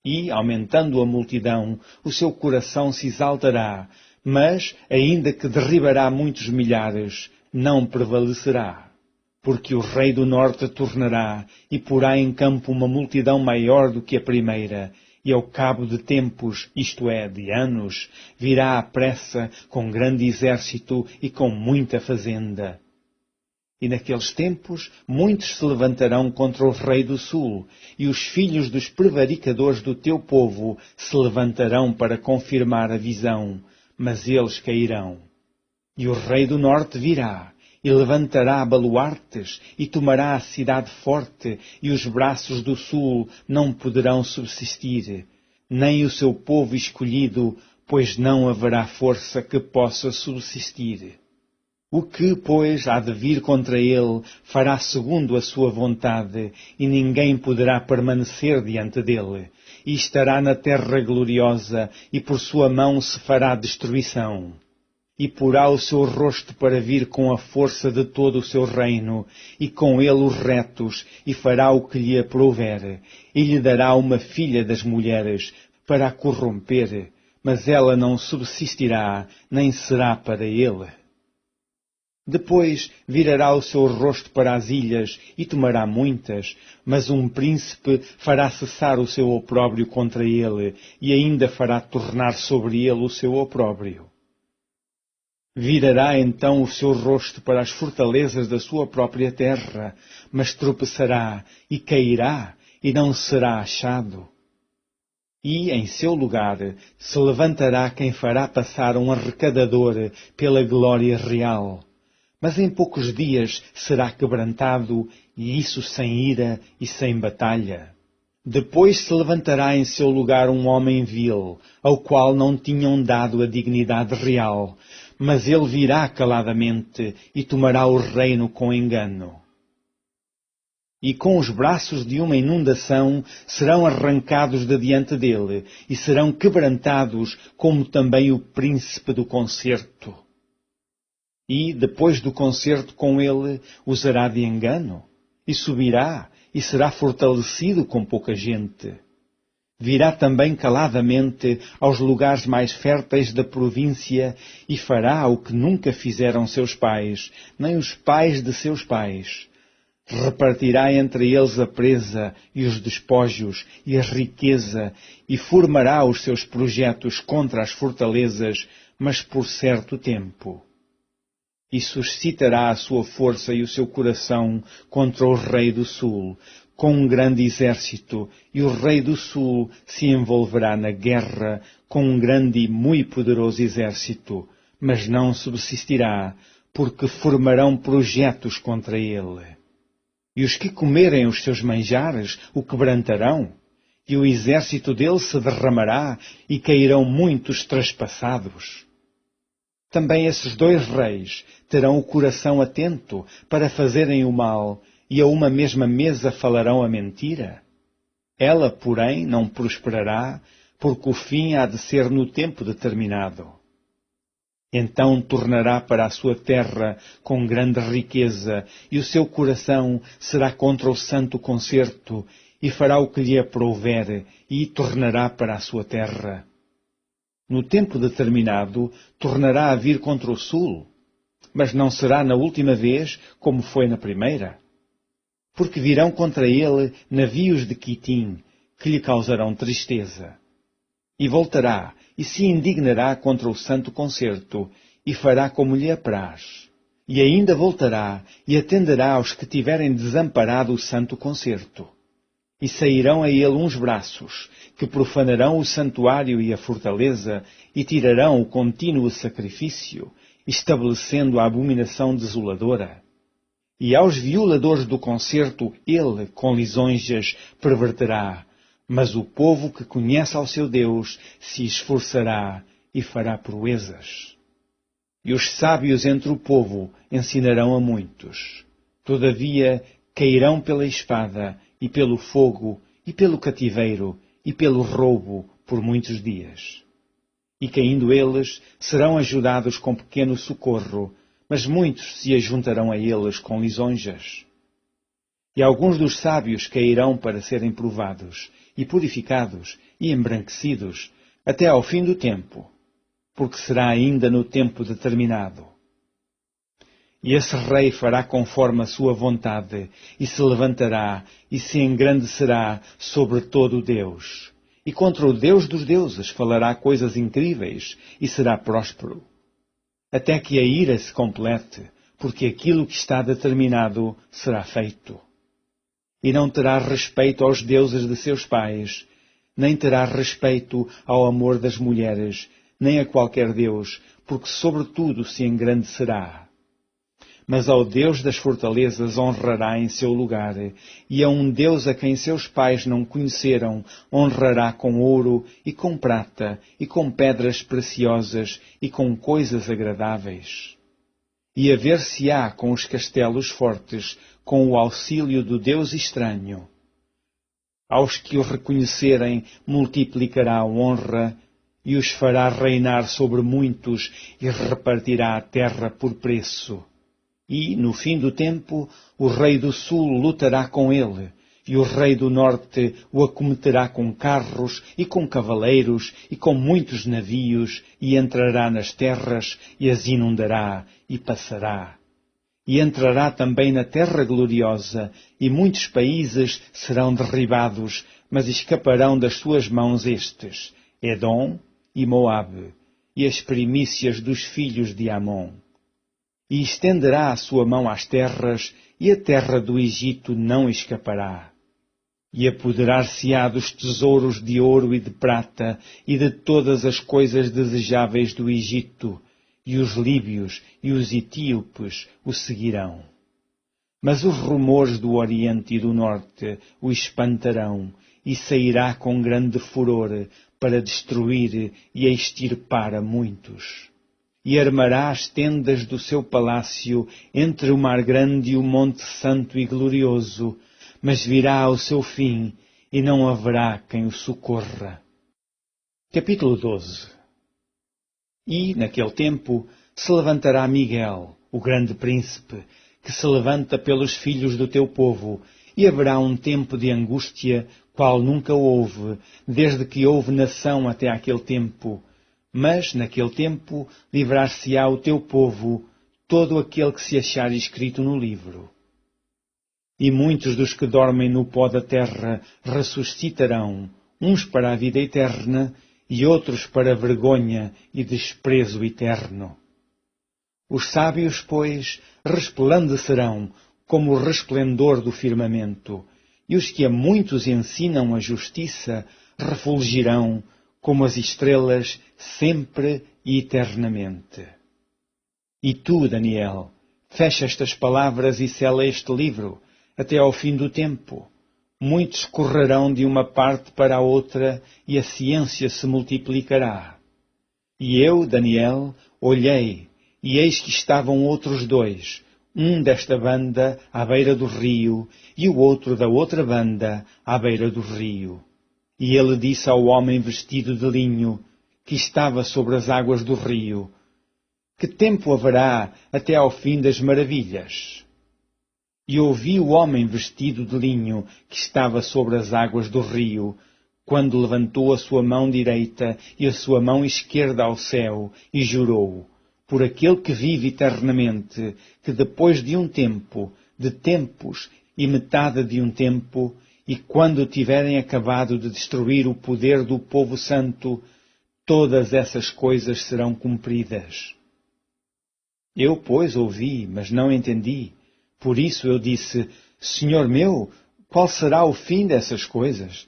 E, aumentando a multidão, o seu coração se exaltará, mas, ainda que derribará muitos milhares, não prevalecerá. Porque o rei do norte tornará e porá em campo uma multidão maior do que a primeira, e ao cabo de tempos, isto é, de anos, virá à pressa com grande exército e com muita fazenda. E naqueles tempos muitos se levantarão contra o rei do sul, e os filhos dos prevaricadores do teu povo se levantarão para confirmar a visão, mas eles cairão. E o rei do norte virá, e levantará baluartes, e tomará a cidade forte, e os braços do sul não poderão subsistir, nem o seu povo escolhido, pois não haverá força que possa subsistir. O que, pois, há de vir contra ele, fará segundo a sua vontade, e ninguém poderá permanecer diante dele. E estará na terra gloriosa, e por sua mão se fará destruição. E porá o seu rosto para vir com a força de todo o seu reino, e com ele os retos, e fará o que lhe aprouver, e lhe dará uma filha das mulheres, para a corromper, mas ela não subsistirá, nem será para ele. Depois virará o seu rosto para as ilhas, e tomará muitas, mas um príncipe fará cessar o seu opróbrio contra ele, e ainda fará tornar sobre ele o seu opróbrio. Virará então o seu rosto para as fortalezas da sua própria terra, mas tropeçará e cairá, e não será achado. E, em seu lugar, se levantará quem fará passar um arrecadador pela glória real. Mas em poucos dias será quebrantado, e isso sem ira e sem batalha. Depois se levantará em seu lugar um homem vil, ao qual não tinham dado a dignidade real, mas ele virá caladamente e tomará o reino com engano. E com os braços de uma inundação serão arrancados de diante dele, e serão quebrantados, como também o príncipe do concerto. E, depois do concerto com ele, usará de engano, e subirá, e será fortalecido com pouca gente. Virá também caladamente aos lugares mais férteis da província, e fará o que nunca fizeram seus pais, nem os pais de seus pais. Repartirá entre eles a presa, e os despojos, e a riqueza, e formará os seus projetos contra as fortalezas, mas por certo tempo. E suscitará a sua força e o seu coração contra o rei do sul, com um grande exército, e o rei do sul se envolverá na guerra com um grande e muito poderoso exército, mas não subsistirá, porque formarão projetos contra ele. E os que comerem os seus manjares o quebrantarão, e o exército dele se derramará, e cairão muitos traspassados. Também esses dois reis terão o coração atento para fazerem o mal, e a uma mesma mesa falarão a mentira. Ela, porém, não prosperará, porque o fim há de ser no tempo determinado. Então tornará para a sua terra com grande riqueza, e o seu coração será contra o santo concerto, e fará o que lhe aprouver, e tornará para a sua terra. No tempo determinado, tornará a vir contra o sul, mas não será na última vez como foi na primeira. Porque virão contra ele navios de Quitim, que lhe causarão tristeza. E voltará, e se indignará contra o santo concerto, e fará como lhe apraz. E ainda voltará, e atenderá aos que tiverem desamparado o santo concerto. E sairão a ele uns braços, que profanarão o santuário e a fortaleza, e tirarão o contínuo sacrifício, estabelecendo a abominação desoladora. E aos violadores do concerto ele, com lisonjas, perverterá, mas o povo que conhece ao seu Deus se esforçará e fará proezas. E os sábios entre o povo ensinarão a muitos. Todavia cairão pela espada, e pelo fogo, e pelo cativeiro, e pelo roubo, por muitos dias. E caindo eles, serão ajudados com pequeno socorro, mas muitos se ajuntarão a eles com lisonjas. E alguns dos sábios cairão para serem provados, e purificados, e embranquecidos, até ao fim do tempo, porque será ainda no tempo determinado. E esse rei fará conforme a sua vontade, e se levantará, e se engrandecerá sobre todo o Deus. E contra o Deus dos deuses falará coisas incríveis, e será próspero. Até que a ira se complete, porque aquilo que está determinado será feito. E não terá respeito aos deuses de seus pais, nem terá respeito ao amor das mulheres, nem a qualquer deus, porque sobretudo se engrandecerá. Mas ao Deus das fortalezas honrará em seu lugar, e a um Deus a quem seus pais não conheceram honrará com ouro e com prata, e com pedras preciosas, e com coisas agradáveis. E haver-se-á com os castelos fortes, com o auxílio do Deus estranho. Aos que o reconhecerem multiplicará a honra, e os fará reinar sobre muitos, e repartirá a terra por preço. E, no fim do tempo, o rei do sul lutará com ele, e o rei do norte o acometerá com carros, e com cavaleiros, e com muitos navios, e entrará nas terras, e as inundará, e passará. E entrará também na terra gloriosa, e muitos países serão derribados, mas escaparão das suas mãos estes, Edom e Moabe, e as primícias dos filhos de Amon. E estenderá a sua mão às terras, e a terra do Egito não escapará. E apoderar-se-á dos tesouros de ouro e de prata, e de todas as coisas desejáveis do Egito, e os líbios e os etíopes o seguirão. Mas os rumores do Oriente e do Norte o espantarão, e sairá com grande furor para destruir e extirpar a muitos. E armará as tendas do seu palácio entre o mar grande e o monte santo e glorioso, mas virá ao seu fim, e não haverá quem o socorra. Capítulo 12. E, naquele tempo, se levantará Miguel, o grande príncipe, que se levanta pelos filhos do teu povo, e haverá um tempo de angústia, qual nunca houve, desde que houve nação até aquele tempo. Mas, naquele tempo, livrar-se-á o teu povo, todo aquele que se achar escrito no livro. E muitos dos que dormem no pó da terra ressuscitarão, uns para a vida eterna, e outros para vergonha e desprezo eterno. Os sábios, pois, resplandecerão como o resplendor do firmamento, e os que a muitos ensinam a justiça refulgirão como as estrelas, sempre e eternamente. E tu, Daniel, fecha estas palavras e sela este livro, até ao fim do tempo. Muitos correrão de uma parte para a outra, e a ciência se multiplicará. E eu, Daniel, olhei, e eis que estavam outros dois, um desta banda à beira do rio, e o outro da outra banda à beira do rio. E ele disse ao homem vestido de linho, que estava sobre as águas do rio: Que tempo haverá até ao fim das maravilhas? E ouvi o homem vestido de linho, que estava sobre as águas do rio, quando levantou a sua mão direita e a sua mão esquerda ao céu, e jurou, por aquele que vive eternamente, que depois de um tempo, de tempos e metade de um tempo, e quando tiverem acabado de destruir o poder do povo santo, todas essas coisas serão cumpridas. Eu, pois, ouvi, mas não entendi. Por isso eu disse: Senhor meu, qual será o fim dessas coisas?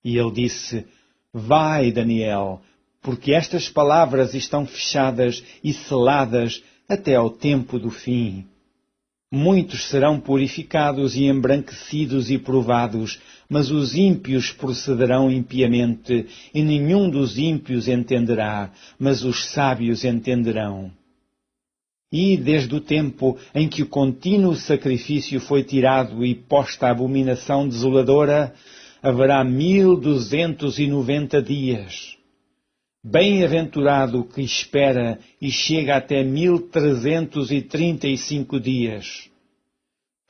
E ele disse: Vai, Daniel, porque estas palavras estão fechadas e seladas até ao tempo do fim. Muitos serão purificados e embranquecidos e provados, mas os ímpios procederão impiamente, e nenhum dos ímpios entenderá, mas os sábios entenderão. E, desde o tempo em que o contínuo sacrifício foi tirado e posta a abominação desoladora, haverá 1290 dias. Bem-aventurado o que espera e chega até 1335 dias.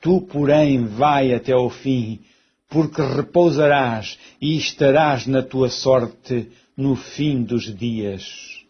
Tu, porém, vai até ao fim, porque repousarás e estarás na tua sorte no fim dos dias.